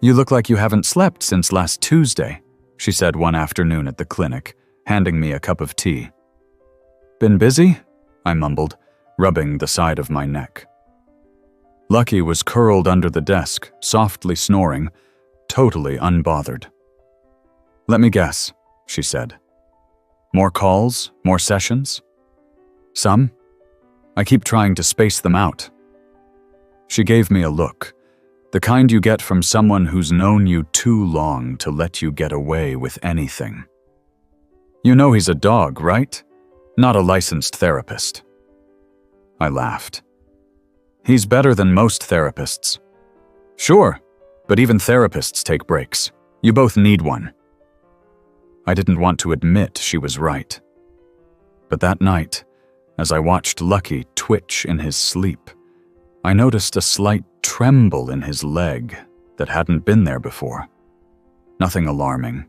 "You look like you haven't slept since last Tuesday," she said one afternoon at the clinic, handing me a cup of tea. "Been busy?" I mumbled, rubbing the side of my neck. Lucky was curled under the desk, softly snoring, totally unbothered. "Let me guess," she said. "More calls? More sessions?" "Some. I keep trying to space them out." She gave me a look, the kind you get from someone who's known you too long to let you get away with anything. "You know he's a dog, right? Not a licensed therapist." I laughed. "He's better than most therapists." "Sure, but even therapists take breaks. You both need one." I didn't want to admit she was right. But that night, as I watched Lucky twitch in his sleep, I noticed a slight tremble in his leg that hadn't been there before. Nothing alarming,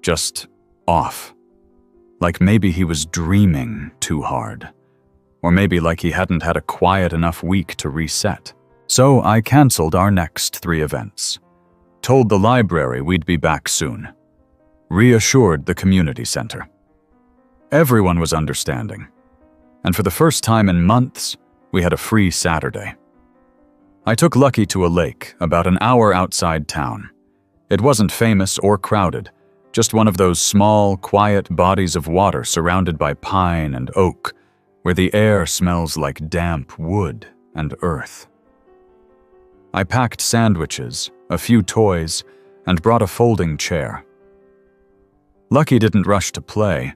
just off. Like maybe he was dreaming too hard. Or maybe like he hadn't had a quiet enough week to reset. So I canceled our next 3 events. Told the library we'd be back soon. Reassured the community center. Everyone was understanding. And for the first time in months, we had a free Saturday. I took Lucky to a lake about an hour outside town. It wasn't famous or crowded, just one of those small, quiet bodies of water surrounded by pine and oak, where the air smells like damp wood and earth. I packed sandwiches, a few toys, and brought a folding chair. Lucky didn't rush to play.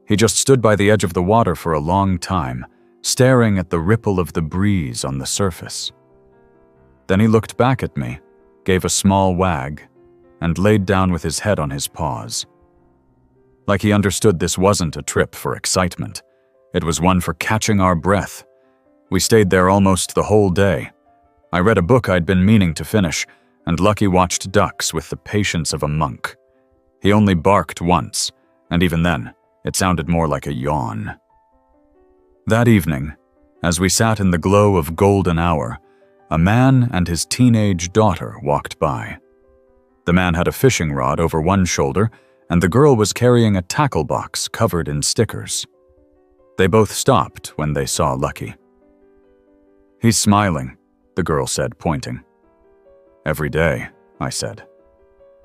He just stood by the edge of the water for a long time, staring at the ripple of the breeze on the surface. Then he looked back at me, gave a small wag, and laid down with his head on his paws. Like he understood this wasn't a trip for excitement. It was one for catching our breath. We stayed there almost the whole day. I read a book I'd been meaning to finish, and Lucky watched ducks with the patience of a monk. He only barked once, and even then, It sounded more like a yawn. That evening, as we sat in the glow of golden hour, a man and his teenage daughter walked by. The man had a fishing rod over one shoulder, and the girl was carrying a tackle box covered in stickers. They both stopped when they saw Lucky. "He's smiling," the girl said, pointing. "Every day," I said.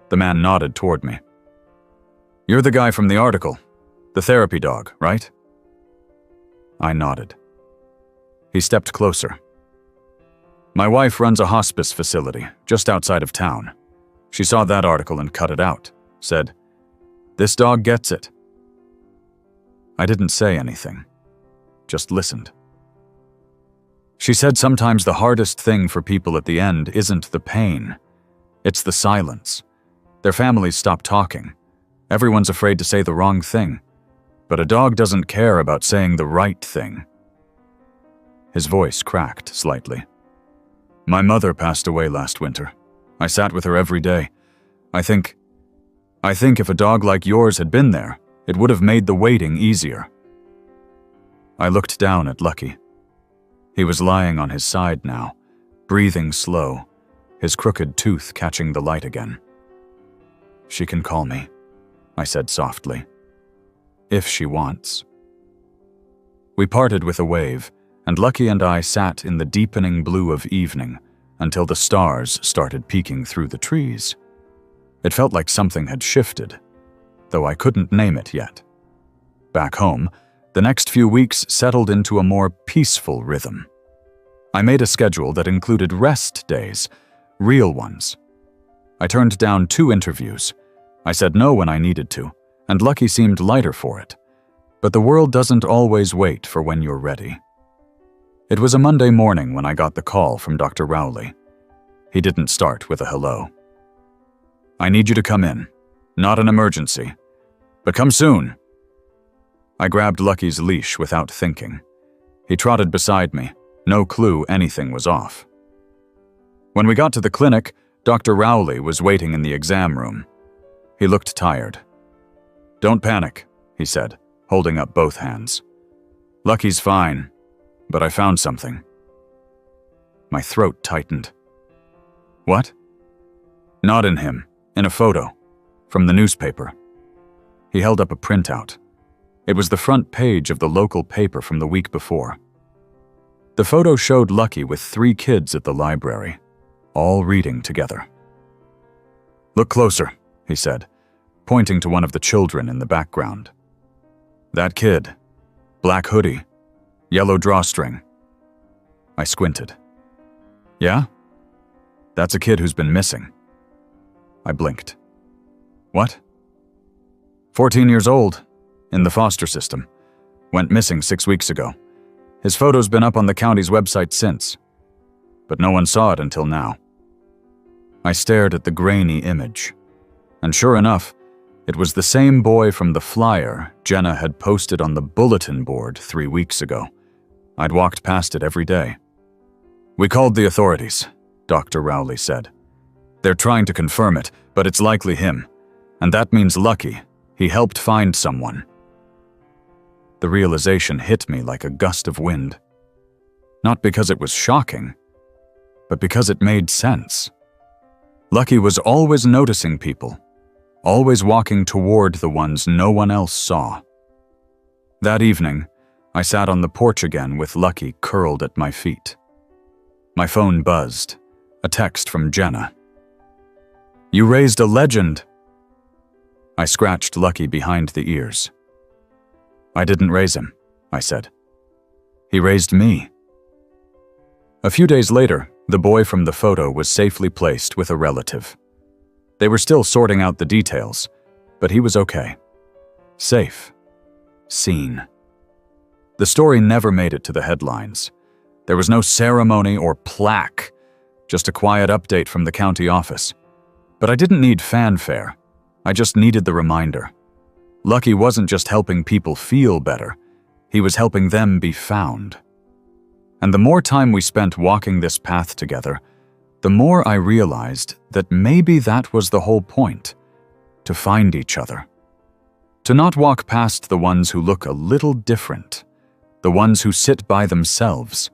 The man nodded toward me. "You're the guy from the article, the therapy dog, right?" I nodded. He stepped closer. "My wife runs a hospice facility just outside of town. She saw that article and cut it out. Said, 'This dog gets it.'" I didn't say anything, just listened. She said sometimes the hardest thing for people at the end isn't the pain, it's the silence. Their families stop talking. Everyone's afraid to say the wrong thing, but a dog doesn't care about saying the right thing. His voice cracked slightly. "My mother passed away last winter. I sat with her every day. I think if a dog like yours had been there, it would have made the waiting easier." I looked down at Lucky. He was lying on his side now, breathing slow, his crooked tooth catching the light again. "She can call me," I said softly. "If she wants." We parted with a wave, and Lucky and I sat in the deepening blue of evening until the stars started peeking through the trees. It felt like something had shifted, though I couldn't name it yet. Back home, the next few weeks settled into a more peaceful rhythm. I made a schedule that included rest days, real ones. I turned down 2 interviews. I said no when I needed to, and Lucky seemed lighter for it. But the world doesn't always wait for when you're ready. It was a Monday morning when I got the call from Dr. Rowley. He didn't start with a hello. "I need you to come in. Not an emergency. But come soon." I grabbed Lucky's leash without thinking. He trotted beside me, no clue anything was off. When we got to the clinic, Dr. Rowley was waiting in the exam room. He looked tired. "Don't panic," he said, holding up both hands. "Lucky's fine, but I found something." My throat tightened. "What?" "Not in him, in a photo, from the newspaper." He held up a printout. It was the front page of the local paper from the week before. The photo showed Lucky with 3 kids at the library, all reading together. "Look closer," he said, pointing to one of the children in the background. "That kid, black hoodie, yellow drawstring." I squinted. "Yeah? That's a kid who's been missing." I blinked. "What?" 14 years old, in the foster system. Went missing 6 weeks ago. His photo's been up on the county's website since, but no one saw it until now. I stared at the grainy image, and sure enough, it was the same boy from the flyer Jenna had posted on the bulletin board 3 weeks ago. I'd walked past it every day. "We called the authorities," Dr. Rowley said. "They're trying to confirm it, but it's likely him. And that means Lucky. He helped find someone." The realization hit me like a gust of wind. Not because it was shocking, but because it made sense. Lucky was always noticing people, always walking toward the ones no one else saw. That evening, I sat on the porch again with Lucky curled at my feet. My phone buzzed, a text from Jenna. "You raised a legend." I scratched Lucky behind the ears. "I didn't raise him," I said. "He raised me." A few days later, the boy from the photo was safely placed with a relative. They were still sorting out the details, but he was okay. Safe. Seen. The story never made it to the headlines. There was no ceremony or plaque, just a quiet update from the county office. But I didn't need fanfare. I just needed the reminder. Lucky wasn't just helping people feel better, he was helping them be found. And the more time we spent walking this path together, the more I realized that maybe that was the whole point, to find each other, To not walk past the ones who look a little different, the ones who sit by themselves,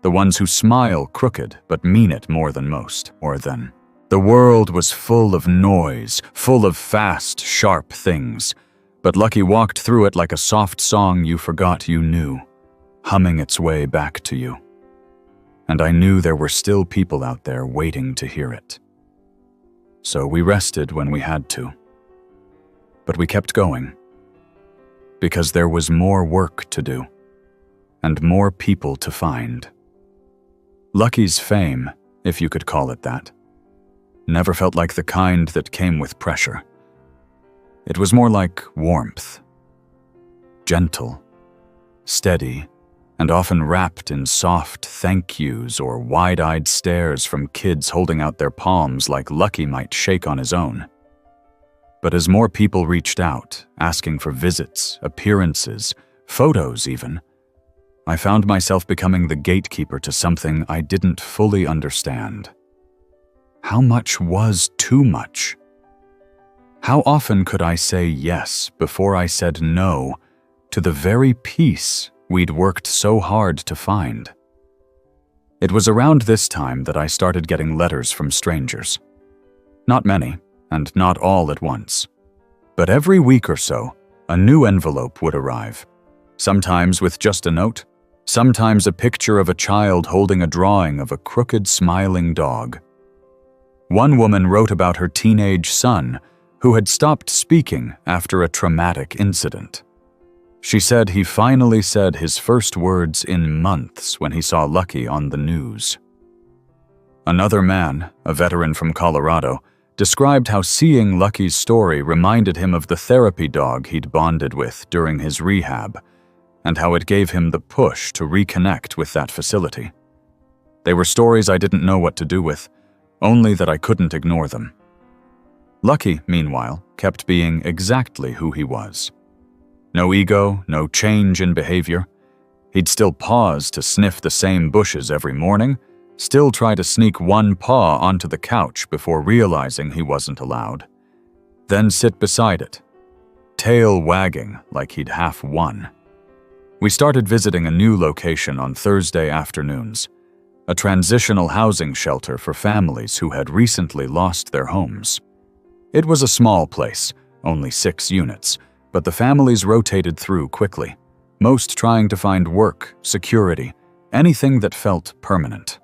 the ones who smile crooked but mean it more than most, or than. The world was full of noise, full of fast, sharp things, but Lucky walked through it like a soft song you forgot you knew, humming its way back to you. And I knew there were still people out there waiting to hear it. So we rested when we had to. But we kept going, because there was more work to do, and more people to find. Lucky's fame, if you could call it that, never felt like the kind that came with pressure. It was more like warmth, gentle, steady, and often wrapped in soft thank yous or wide-eyed stares from kids holding out their palms like Lucky might shake on his own. But as more people reached out, asking for visits, appearances, photos even, I found myself becoming the gatekeeper to something I didn't fully understand. How much was too much? How often could I say yes before I said no to the very peace we'd worked so hard to find? It was around this time that I started getting letters from strangers. Not many, and not all at once. But every week or so, a new envelope would arrive. Sometimes with just a note, sometimes a picture of a child holding a drawing of a crooked, smiling dog. One woman wrote about her teenage son, who had stopped speaking after a traumatic incident. She said he finally said his first words in months when he saw Lucky on the news. Another man, a veteran from Colorado, described how seeing Lucky's story reminded him of the therapy dog he'd bonded with during his rehab, and how it gave him the push to reconnect with that facility. They were stories I didn't know what to do with, only that I couldn't ignore them. Lucky, meanwhile, kept being exactly who he was. No ego, no change in behavior. He'd still pause to sniff the same bushes every morning, still try to sneak one paw onto the couch before realizing he wasn't allowed, then sit beside it, tail wagging like he'd half won. We started visiting a new location on Thursday afternoons, a transitional housing shelter for families who had recently lost their homes. It was a small place, only 6 units, but the families rotated through quickly, most trying to find work, security, anything that felt permanent.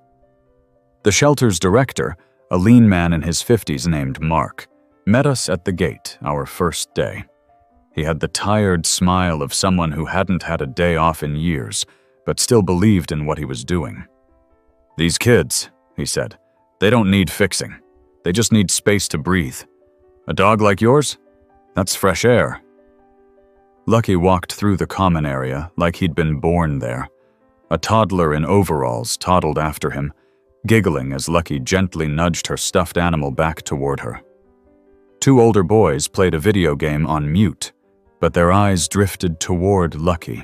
The shelter's director, a lean man in his 50s named Mark, met us at the gate our first day. He had the tired smile of someone who hadn't had a day off in years, but still believed in what he was doing. "These kids," he said, "they don't need fixing. They just need space to breathe. A dog like yours? That's fresh air." Lucky walked through the common area like he'd been born there. A toddler in overalls toddled after him, giggling as Lucky gently nudged her stuffed animal back toward her. 2 older boys played a video game on mute, but their eyes drifted toward Lucky,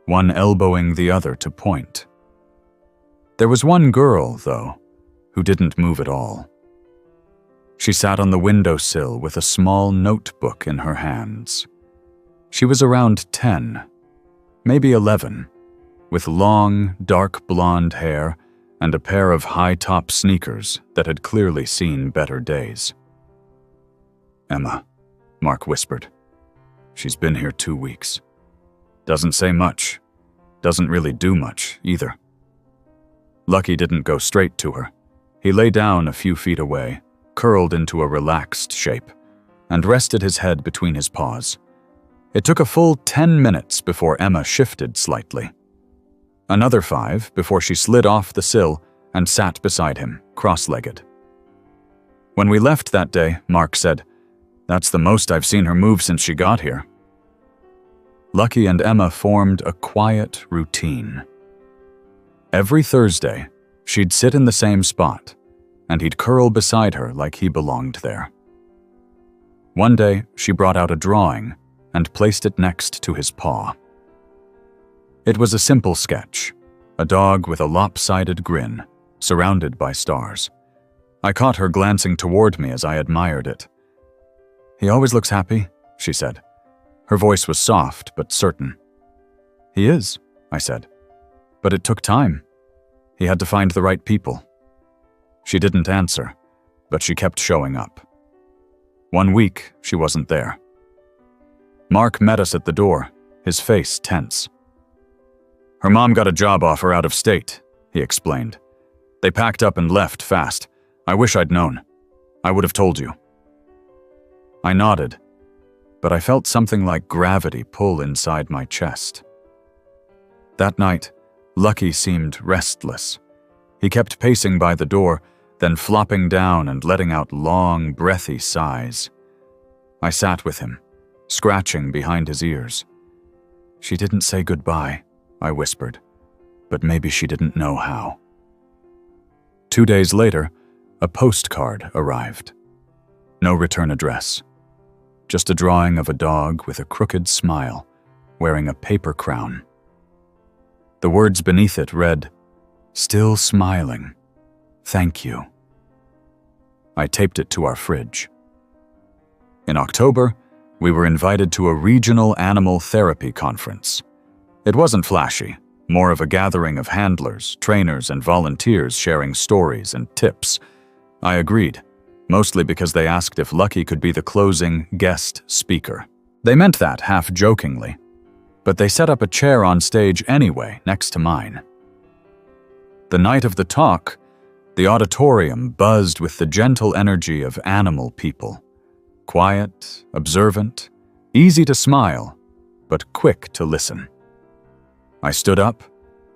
one elbowing the other to point. There was one girl, though, who didn't move at all. She sat on the windowsill with a small notebook in her hands. She was around 10, maybe 11, with long, dark blonde hair and a pair of high-top sneakers that had clearly seen better days. "Emma," Mark whispered. "She's been here 2 weeks. Doesn't say much. Doesn't really do much, either." Lucky didn't go straight to her. He lay down a few feet away, curled into a relaxed shape, and rested his head between his paws. It took a full 10 minutes before Emma shifted slightly. Another 5 before she slid off the sill and sat beside him, cross-legged. When we left that day, Mark said, "That's the most I've seen her move since she got here." Lucky and Emma formed a quiet routine. Every Thursday, she'd sit in the same spot, and he'd curl beside her like he belonged there. One day, she brought out a drawing and placed it next to his paw. It was a simple sketch, a dog with a lopsided grin, surrounded by stars. I caught her glancing toward me as I admired it. "He always looks happy," she said. Her voice was soft but certain. "He is," I said. "But it took time. He had to find the right people." She didn't answer, but she kept showing up. 1 week, she wasn't there. Mark met us at the door, his face tense. "Her mom got a job offer out of state," he explained. "They packed up and left fast. I wish I'd known. I would have told you." I nodded, but I felt something like gravity pull inside my chest. That night, Lucky seemed restless. He kept pacing by the door, then flopping down and letting out long, breathy sighs. I sat with him, scratching behind his ears. "She didn't say goodbye," I whispered, "but maybe she didn't know how." 2 days later, a postcard arrived. No return address. Just a drawing of a dog with a crooked smile, wearing a paper crown. The words beneath it read, "Still smiling. Thank you." I taped it to our fridge. In October, we were invited to a regional animal therapy conference. It wasn't flashy, more of a gathering of handlers, trainers, and volunteers sharing stories and tips. I agreed, mostly because they asked if Lucky could be the closing guest speaker. They meant that half-jokingly, but they set up a chair on stage anyway, next to mine. The night of the talk, the auditorium buzzed with the gentle energy of animal people. Quiet, observant, easy to smile, but quick to listen. I stood up,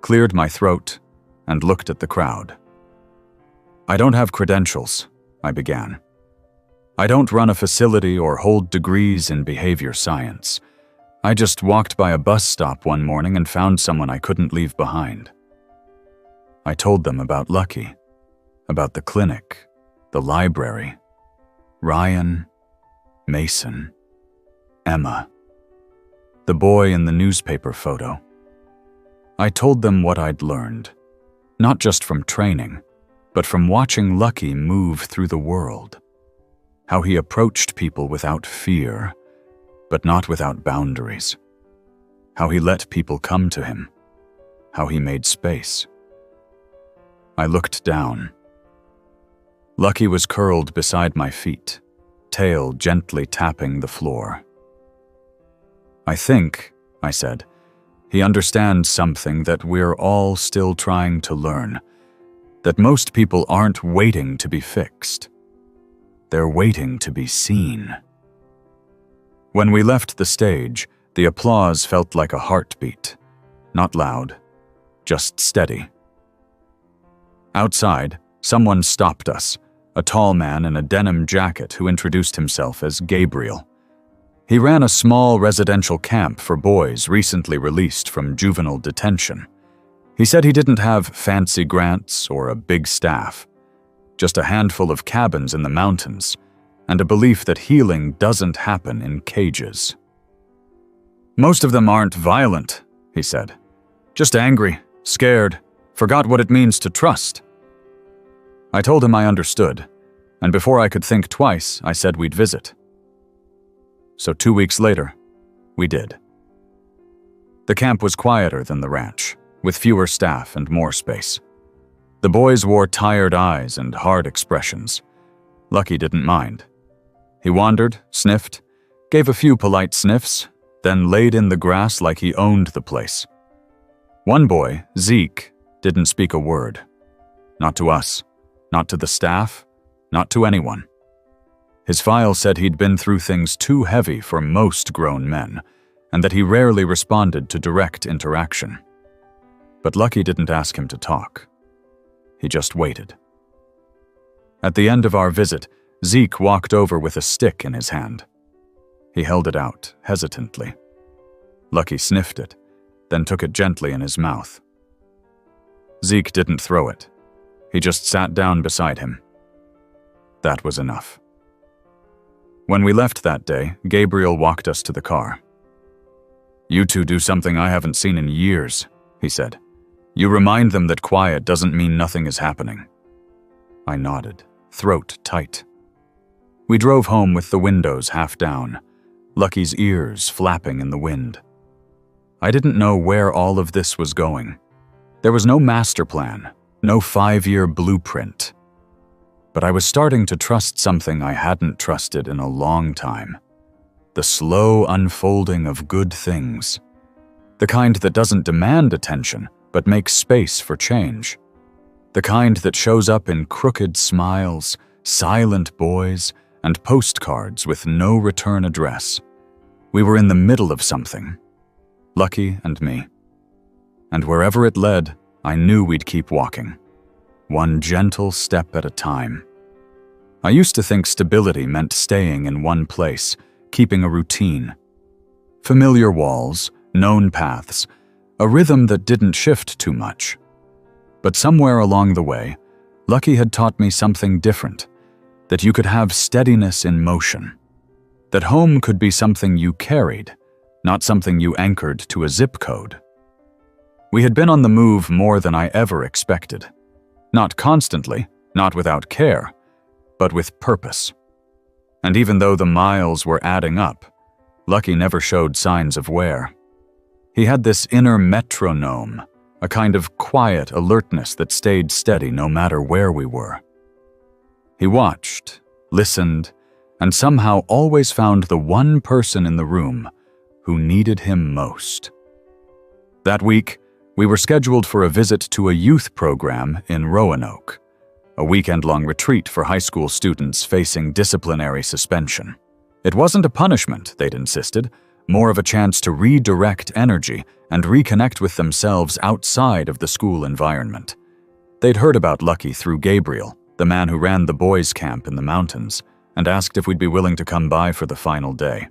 cleared my throat, and looked at the crowd. "I don't have credentials," I began. "I don't run a facility or hold degrees in behavior science. I just walked by a bus stop one morning and found someone I couldn't leave behind." I told them about Lucky, about the clinic, the library, Ryan, Mason, Emma, the boy in the newspaper photo. I told them what I'd learned, not just from training, but from watching Lucky move through the world. How he approached people without fear, but not without boundaries. How he let people come to him. How he made space. I looked down. Lucky was curled beside my feet, tail gently tapping the floor. "I think," I said, "he understands something that we're all still trying to learn, that most people aren't waiting to be fixed. They're waiting to be seen." When we left the stage, the applause felt like a heartbeat, not loud, just steady. Outside, someone stopped us, a tall man in a denim jacket who introduced himself as Gabriel. He ran a small residential camp for boys recently released from juvenile detention. He said he didn't have fancy grants or a big staff, just a handful of cabins in the mountains, and a belief that healing doesn't happen in cages. "Most of them aren't violent," he said. "Just angry, scared, forgot what it means to trust." I told him I understood, and before I could think twice, I said we'd visit. So 2 weeks later, we did. The camp was quieter than the ranch, with fewer staff and more space. The boys wore tired eyes and hard expressions. Lucky didn't mind. He wandered, sniffed, gave a few polite sniffs, then laid in the grass like he owned the place. One boy, Zeke, didn't speak a word. Not to us, not to the staff, not to anyone. His file said he'd been through things too heavy for most grown men, and that he rarely responded to direct interaction. But Lucky didn't ask him to talk. He just waited. At the end of our visit, Zeke walked over with a stick in his hand. He held it out, hesitantly. Lucky sniffed it, then took it gently in his mouth. Zeke didn't throw it. He just sat down beside him. That was enough. When we left that day, Gabriel walked us to the car. "You two do something I haven't seen in years," he said. "You remind them that quiet doesn't mean nothing is happening." I nodded, throat tight. We drove home with the windows half down, Lucky's ears flapping in the wind. I didn't know where all of this was going. There was no master plan, no 5-year blueprint. But I was starting to trust something I hadn't trusted in a long time. The slow unfolding of good things. The kind that doesn't demand attention, but makes space for change. The kind that shows up in crooked smiles, silent boys, and postcards with no return address. We were in the middle of something. Lucky and me. And wherever it led, I knew we'd keep walking. One gentle step at a time. I used to think stability meant staying in one place, keeping a routine. Familiar walls, known paths, a rhythm that didn't shift too much. But somewhere along the way, Lucky had taught me something different, that you could have steadiness in motion, that home could be something you carried, not something you anchored to a zip code. We had been on the move more than I ever expected. Not constantly, not without care, but with purpose. And even though the miles were adding up, Lucky never showed signs of wear. He had this inner metronome, a kind of quiet alertness that stayed steady no matter where we were. He watched, listened, and somehow always found the one person in the room who needed him most. That week, we were scheduled for a visit to a youth program in Roanoke, a weekend-long retreat for high school students facing disciplinary suspension. It wasn't a punishment, they'd insisted, more of a chance to redirect energy and reconnect with themselves outside of the school environment. They'd heard about Lucky through Gabriel, the man who ran the boys' camp in the mountains, and asked if we'd be willing to come by for the final day.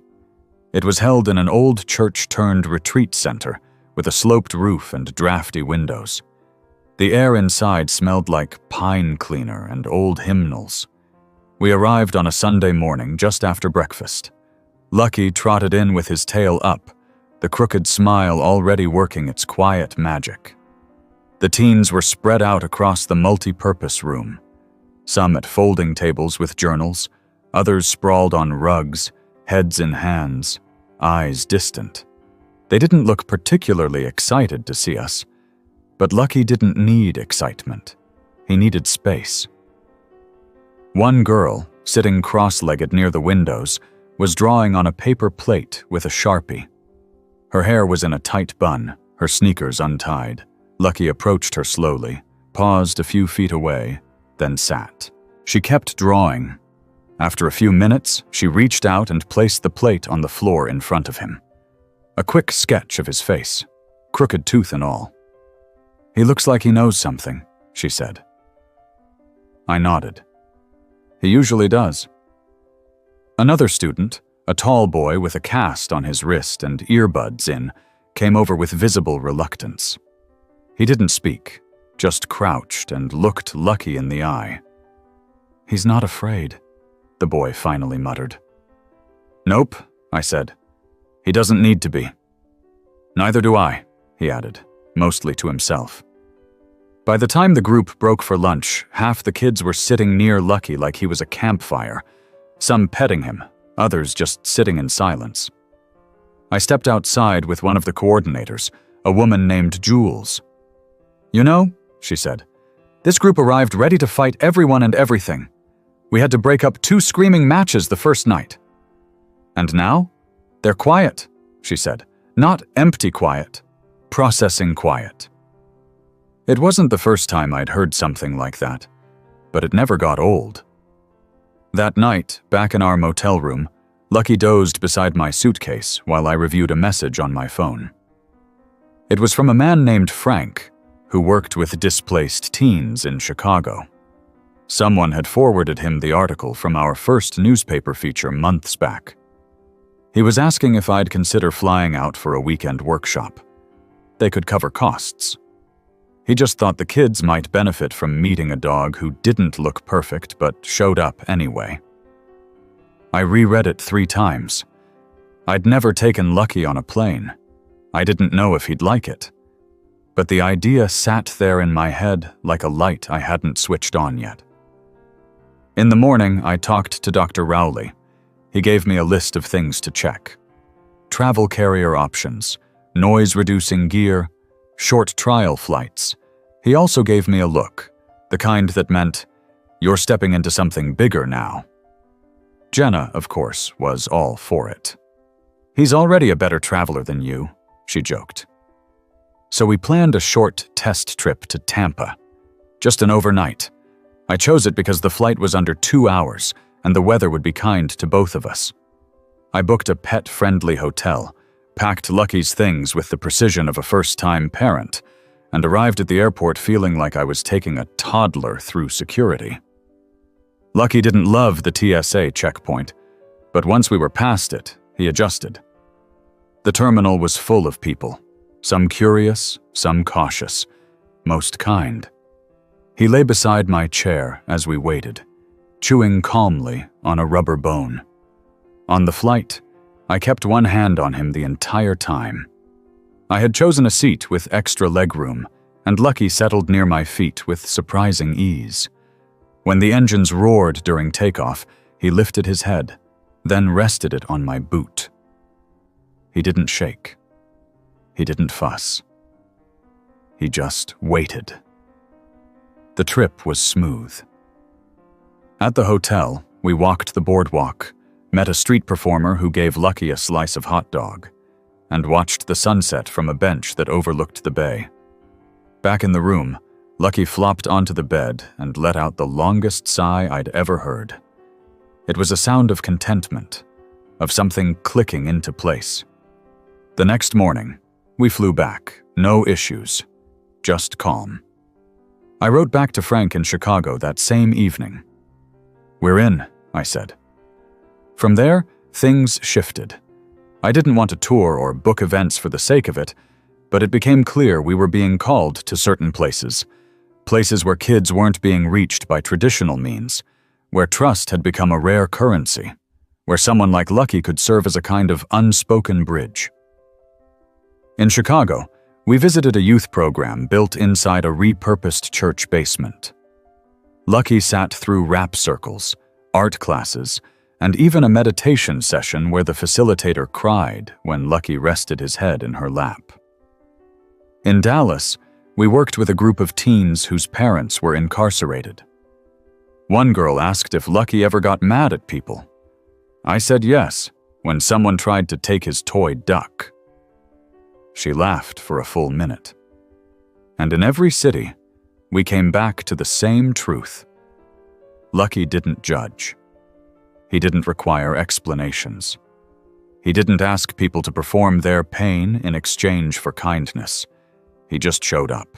It was held in an old church-turned-retreat center with a sloped roof and drafty windows. The air inside smelled like pine cleaner and old hymnals. We arrived on a Sunday morning just after breakfast. Lucky trotted in with his tail up, the crooked smile already working its quiet magic. The teens were spread out across the multi-purpose room, some at folding tables with journals, others sprawled on rugs, heads in hands, eyes distant. They didn't look particularly excited to see us, but Lucky didn't need excitement. He needed space. One girl, sitting cross-legged near the windows, was drawing on a paper plate with a Sharpie. Her hair was in a tight bun, her sneakers untied. Lucky approached her slowly, paused a few feet away, then sat. She kept drawing. After a few minutes, she reached out and placed the plate on the floor in front of him. A quick sketch of his face, crooked tooth and all. "He looks like he knows something," she said. I nodded. "He usually does." Another student, a tall boy with a cast on his wrist and earbuds in, came over with visible reluctance. He didn't speak, just crouched and looked Lucky in the eye. "He's not afraid," the boy finally muttered. "Nope," I said. "He doesn't need to be." "Neither do I," he added, mostly to himself. By the time the group broke for lunch, half the kids were sitting near Lucky like he was a campfire, some petting him, others just sitting in silence. I stepped outside with one of the coordinators, a woman named Jules. "You know," she said, "this group arrived ready to fight everyone and everything. We had to break up 2 screaming matches the first night. And now? They're quiet," she said. "Not empty quiet, processing quiet." It wasn't the first time I'd heard something like that, but it never got old. That night, back in our motel room, Lucky dozed beside my suitcase while I reviewed a message on my phone. It was from a man named Frank, who worked with displaced teens in Chicago. Someone had forwarded him the article from our first newspaper feature months back. He was asking if I'd consider flying out for a weekend workshop. They could cover costs. He just thought the kids might benefit from meeting a dog who didn't look perfect but showed up anyway. I reread it 3 times. I'd never taken Lucky on a plane. I didn't know if he'd like it. But the idea sat there in my head like a light I hadn't switched on yet. In the morning, I talked to Dr. Rowley. He gave me a list of things to check. Travel carrier options, noise-reducing gear, short trial flights. He also gave me a look, the kind that meant, "You're stepping into something bigger now." Jenna, of course, was all for it. "He's already a better traveler than you," she joked. So we planned a short test trip to Tampa. Just an overnight. I chose it because the flight was under 2 hours and the weather would be kind to both of us. I booked a pet-friendly hotel, packed Lucky's things with the precision of a first-time parent, and arrived at the airport feeling like I was taking a toddler through security. Lucky didn't love the TSA checkpoint, but once we were past it, he adjusted. The terminal was full of people, some curious, some cautious, most kind. He lay beside my chair as we waited, chewing calmly on a rubber bone. On the flight, I kept one hand on him the entire time. I had chosen a seat with extra legroom, and Lucky settled near my feet with surprising ease. When the engines roared during takeoff, he lifted his head, then rested it on my boot. He didn't shake. He didn't fuss. He just waited. The trip was smooth. At the hotel, we walked the boardwalk, met a street performer who gave Lucky a slice of hot dog, and watched the sunset from a bench that overlooked the bay. Back in the room, Lucky flopped onto the bed and let out the longest sigh I'd ever heard. It was a sound of contentment, of something clicking into place. The next morning, we flew back, no issues, just calm. I wrote back to Frank in Chicago that same evening. "We're in," I said. From there, things shifted. I didn't want to tour or book events for the sake of it, but it became clear we were being called to certain places where kids weren't being reached by traditional means, where trust had become a rare currency, where someone like Lucky could serve as a kind of unspoken bridge. In Chicago, we visited a youth program built inside a repurposed church basement. Lucky sat through rap circles, art classes, and even a meditation session where the facilitator cried when Lucky rested his head in her lap. In Dallas, we worked with a group of teens whose parents were incarcerated. One girl asked if Lucky ever got mad at people. I said yes, when someone tried to take his toy duck. She laughed for a full minute. And in every city, we came back to the same truth. Lucky didn't judge. He didn't require explanations. He didn't ask people to perform their pain in exchange for kindness. He just showed up.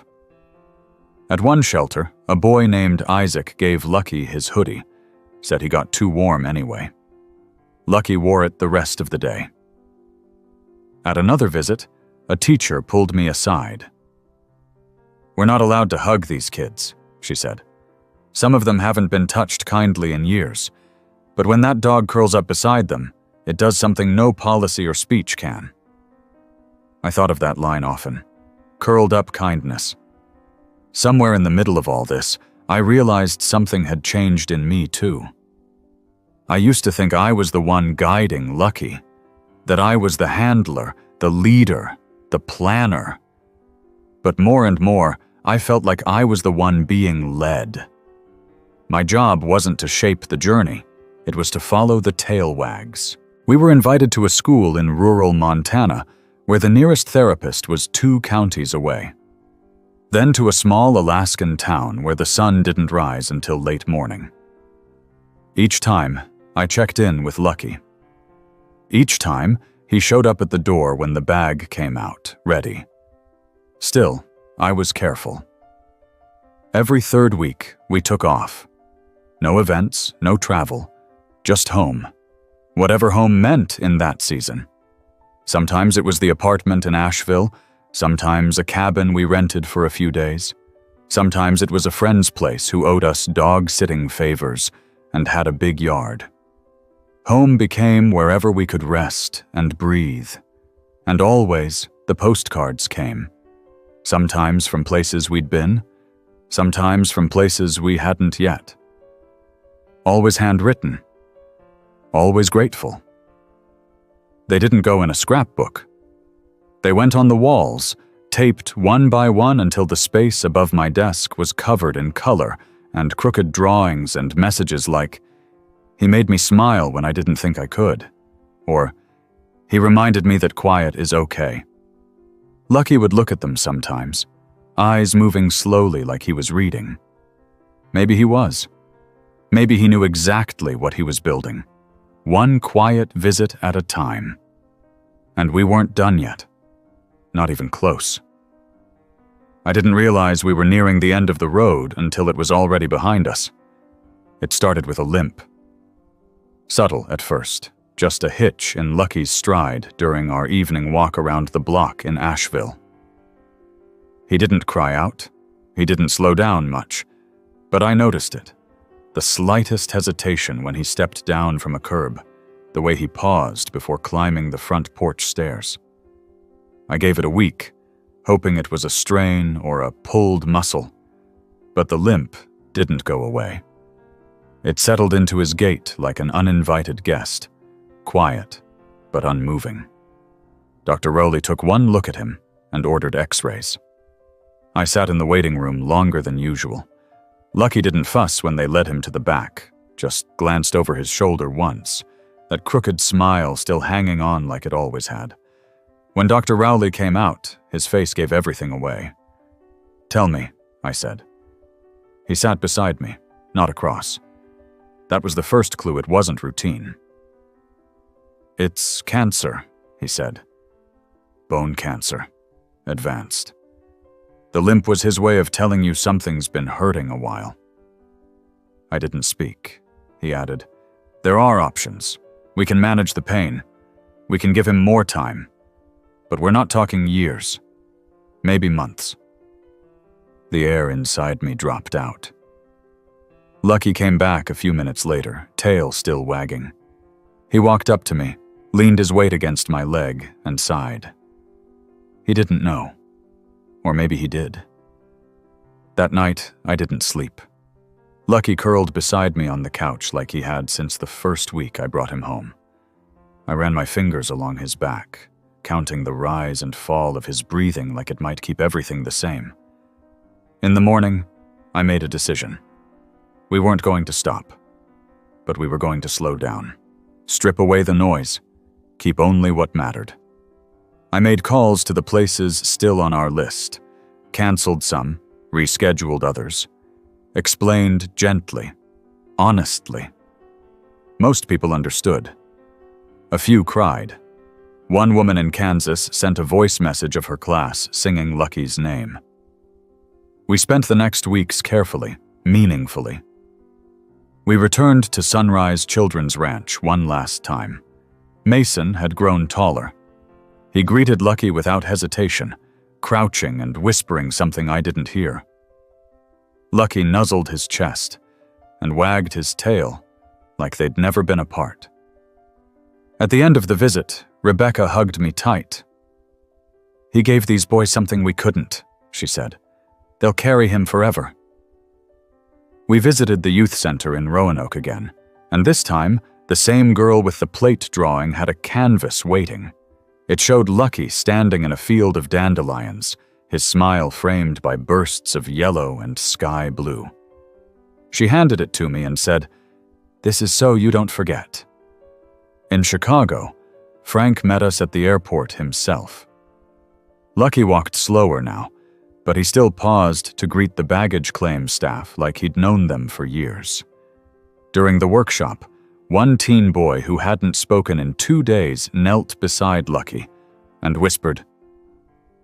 At one shelter, a boy named Isaac gave Lucky his hoodie, said he got too warm anyway. Lucky wore it the rest of the day. At another visit, a teacher pulled me aside. "We're not allowed to hug these kids," she said. "Some of them haven't been touched kindly in years. But when that dog curls up beside them, it does something no policy or speech can." I thought of that line often. Curled up kindness. Somewhere in the middle of all this, I realized something had changed in me too. I used to think I was the one guiding Lucky, that I was the handler, the leader, the planner. But more and more, I felt like I was the one being led. My job wasn't to shape the journey. It was to follow the tail wags. We were invited to a school in rural Montana where the nearest therapist was 2 counties away. Then to a small Alaskan town where the sun didn't rise until late morning. Each time, I checked in with Lucky. Each time, he showed up at the door when the bag came out, ready. Still, I was careful. Every 3rd week, we took off. No events, no travel. Just home. Whatever home meant in that season. Sometimes it was the apartment in Asheville, sometimes a cabin we rented for a few days. Sometimes it was a friend's place who owed us dog-sitting favors and had a big yard. Home became wherever we could rest and breathe. And always, the postcards came. Sometimes from places we'd been, sometimes from places we hadn't yet. Always handwritten. always grateful. They didn't go in a scrapbook. They went on the walls, taped one by one until the space above my desk was covered in color and crooked drawings and messages like, "He made me smile when I didn't think I could," or, "He reminded me that quiet is okay." Lucky would look at them sometimes, eyes moving slowly like he was reading. Maybe he was. Maybe he knew exactly what he was building, one quiet visit at a time. And we weren't done yet. Not even close. I didn't realize we were nearing the end of the road until it was already behind us. It started with a limp. Subtle at first, just a hitch in Lucky's stride during our evening walk around the block in Asheville. He didn't cry out. He didn't slow down much. But I noticed it. The slightest hesitation when he stepped down from a curb, the way he paused before climbing the front porch stairs. I gave it a week, hoping it was a strain or a pulled muscle, but the limp didn't go away. It settled into his gait like an uninvited guest, quiet but unmoving. Dr. Rowley took one look at him and ordered x-rays. I sat in the waiting room longer than usual. Lucky didn't fuss when they led him to the back, just glanced over his shoulder once, that crooked smile still hanging on like it always had. When Dr. Rowley came out, his face gave everything away. "Tell me," I said. He sat beside me, not across. That was the first clue it wasn't routine. "It's cancer," he said. "Bone cancer. Advanced. The limp was his way of telling you something's been hurting a while." I didn't speak. He added, "There are options. We can manage the pain. We can give him more time. But we're not talking years. Maybe months." The air inside me dropped out. Lucky came back a few minutes later, tail still wagging. He walked up to me, leaned his weight against my leg, and sighed. He didn't know. Or maybe he did. That night, I didn't sleep. Lucky curled beside me on the couch like he had since the first week I brought him home. I ran my fingers along his back, counting the rise and fall of his breathing like it might keep everything the same. In the morning, I made a decision. We weren't going to stop, but we were going to slow down, strip away the noise, keep only what mattered. I made calls to the places still on our list, canceled some, rescheduled others, explained gently, honestly. Most people understood. A few cried. One woman in Kansas sent a voice message of her class singing Lucky's name. We spent the next weeks carefully, meaningfully. We returned to Sunrise Children's Ranch one last time. Mason had grown taller. He greeted Lucky without hesitation, crouching and whispering something I didn't hear. Lucky nuzzled his chest and wagged his tail like they'd never been apart. At the end of the visit, Rebecca hugged me tight. "He gave these boys something we couldn't," she said. "They'll carry him forever." We visited the youth center in Roanoke again, and this time, the same girl with the plate drawing had a canvas waiting. It showed Lucky standing in a field of dandelions, his smile framed by bursts of yellow and sky blue. She handed it to me and said, "This is so you don't forget." In Chicago, Frank met us at the airport himself. Lucky walked slower now, but he still paused to greet the baggage claim staff like he'd known them for years. During the workshop, one teen boy who hadn't spoken in 2 days knelt beside Lucky and whispered,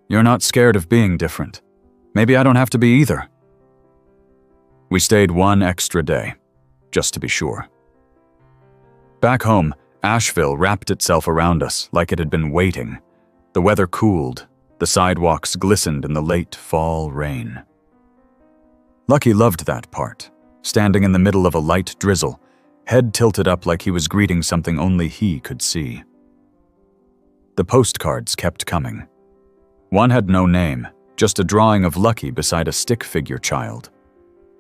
"You're not scared of being different. Maybe I don't have to be either." We stayed one extra day, just to be sure. Back home, Asheville wrapped itself around us like it had been waiting. The weather cooled, the sidewalks glistened in the late fall rain. Lucky loved that part, standing in the middle of a light drizzle, head tilted up like he was greeting something only he could see. The postcards kept coming. One had no name, just a drawing of Lucky beside a stick figure child.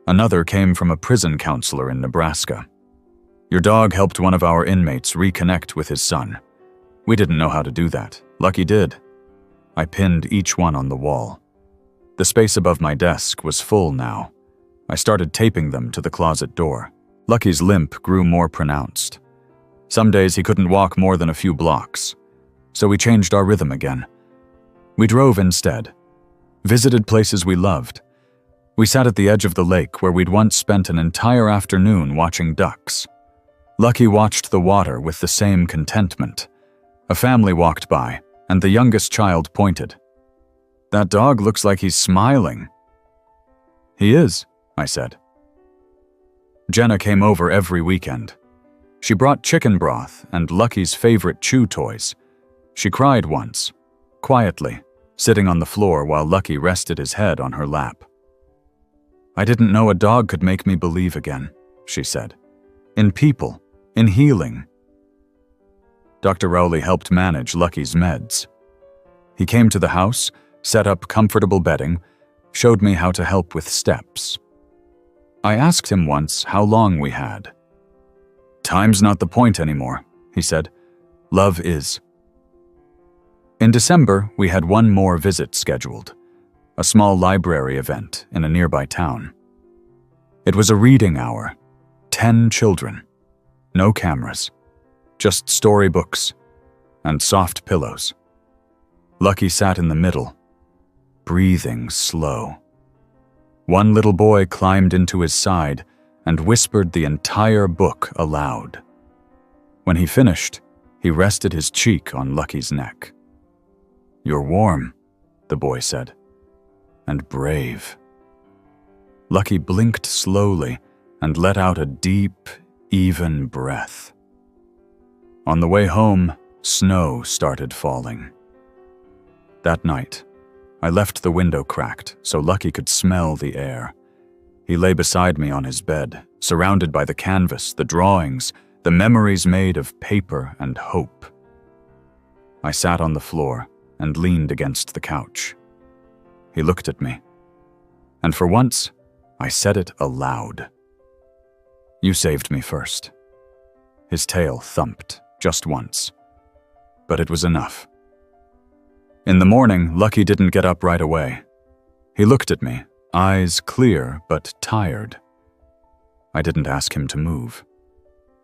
Another came from a prison counselor in Nebraska. Your dog helped one of our inmates reconnect with his son. We didn't know how to do that. Lucky did. I pinned each one on the wall. The space above my desk was full now. I started taping them to the closet door. Lucky's limp grew more pronounced. Some days he couldn't walk more than a few blocks. So we changed our rhythm again. We drove instead. Visited places we loved. We sat at the edge of the lake where we'd once spent an entire afternoon watching ducks. Lucky watched the water with the same contentment. A family walked by, and the youngest child pointed. "That dog looks like he's smiling." "He is," I said. Jenna came over every weekend. She brought chicken broth and Lucky's favorite chew toys. She cried once, quietly, sitting on the floor while Lucky rested his head on her lap. "I didn't know a dog could make me believe again," she said. "In people, in healing." Dr. Rowley helped manage Lucky's meds. He came to the house, set up comfortable bedding, showed me how to help with steps. I asked him once how long we had. "Time's not the point anymore," he said. "Love is." In December, we had one more visit scheduled, a small library event in a nearby town. It was a reading hour, 10 children, no cameras, just storybooks and soft pillows. Lucky sat in the middle, breathing slow. One little boy climbed into his side and whispered the entire book aloud. When he finished, he rested his cheek on Lucky's neck. "You're warm," the boy said, "and brave." Lucky blinked slowly and let out a deep, even breath. On the way home, snow started falling. That night, I left the window cracked so Lucky could smell the air. He lay beside me on his bed, surrounded by the canvas, the drawings, the memories made of paper and hope. I sat on the floor and leaned against the couch. He looked at me, and for once, I said it aloud. "You saved me first." His tail thumped, just once. But it was enough. In the morning, Lucky didn't get up right away. He looked at me, eyes clear but tired. I didn't ask him to move.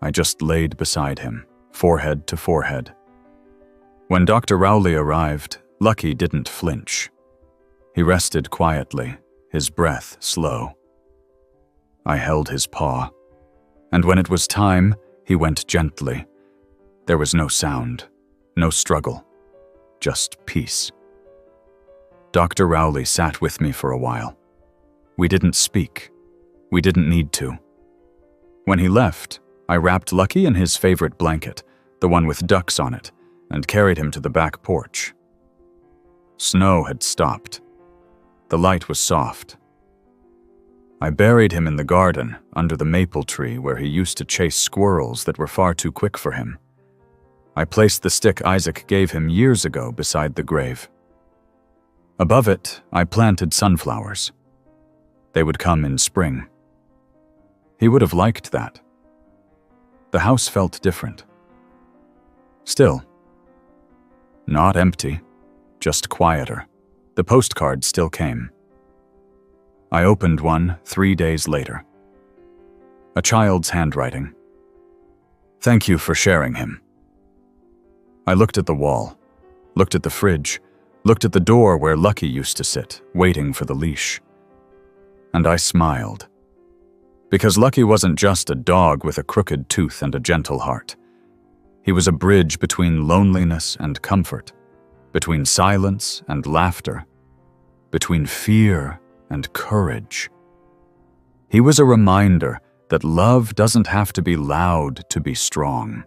I just laid beside him, forehead to forehead. When Dr. Rowley arrived, Lucky didn't flinch. He rested quietly, his breath slow. I held his paw, and when it was time, he went gently. There was no sound, no struggle, just peace. Dr. Rowley sat with me for a while. We didn't speak. We didn't need to. When he left, I wrapped Lucky in his favorite blanket, the one with ducks on it, and carried him to the back porch. Snow had stopped. The light was soft. I buried him in the garden under the maple tree where he used to chase squirrels that were far too quick for him. I placed the stick Isaac gave him years ago beside the grave. Above it, I planted sunflowers. They would come in spring. He would have liked that. The house felt different. Still. Not empty, just quieter. The postcard still came. I opened one 3 days later. A child's handwriting. "Thank you for sharing him." I looked at the wall, looked at the fridge, looked at the door where Lucky used to sit, waiting for the leash. And I smiled. Because Lucky wasn't just a dog with a crooked tooth and a gentle heart. He was a bridge between loneliness and comfort, between silence and laughter, between fear and courage. He was a reminder that love doesn't have to be loud to be strong,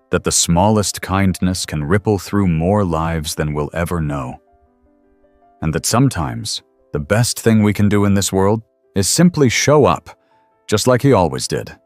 that the smallest kindness can ripple through more lives than we'll ever know, and that sometimes the best thing we can do in this world is simply show up, just like he always did.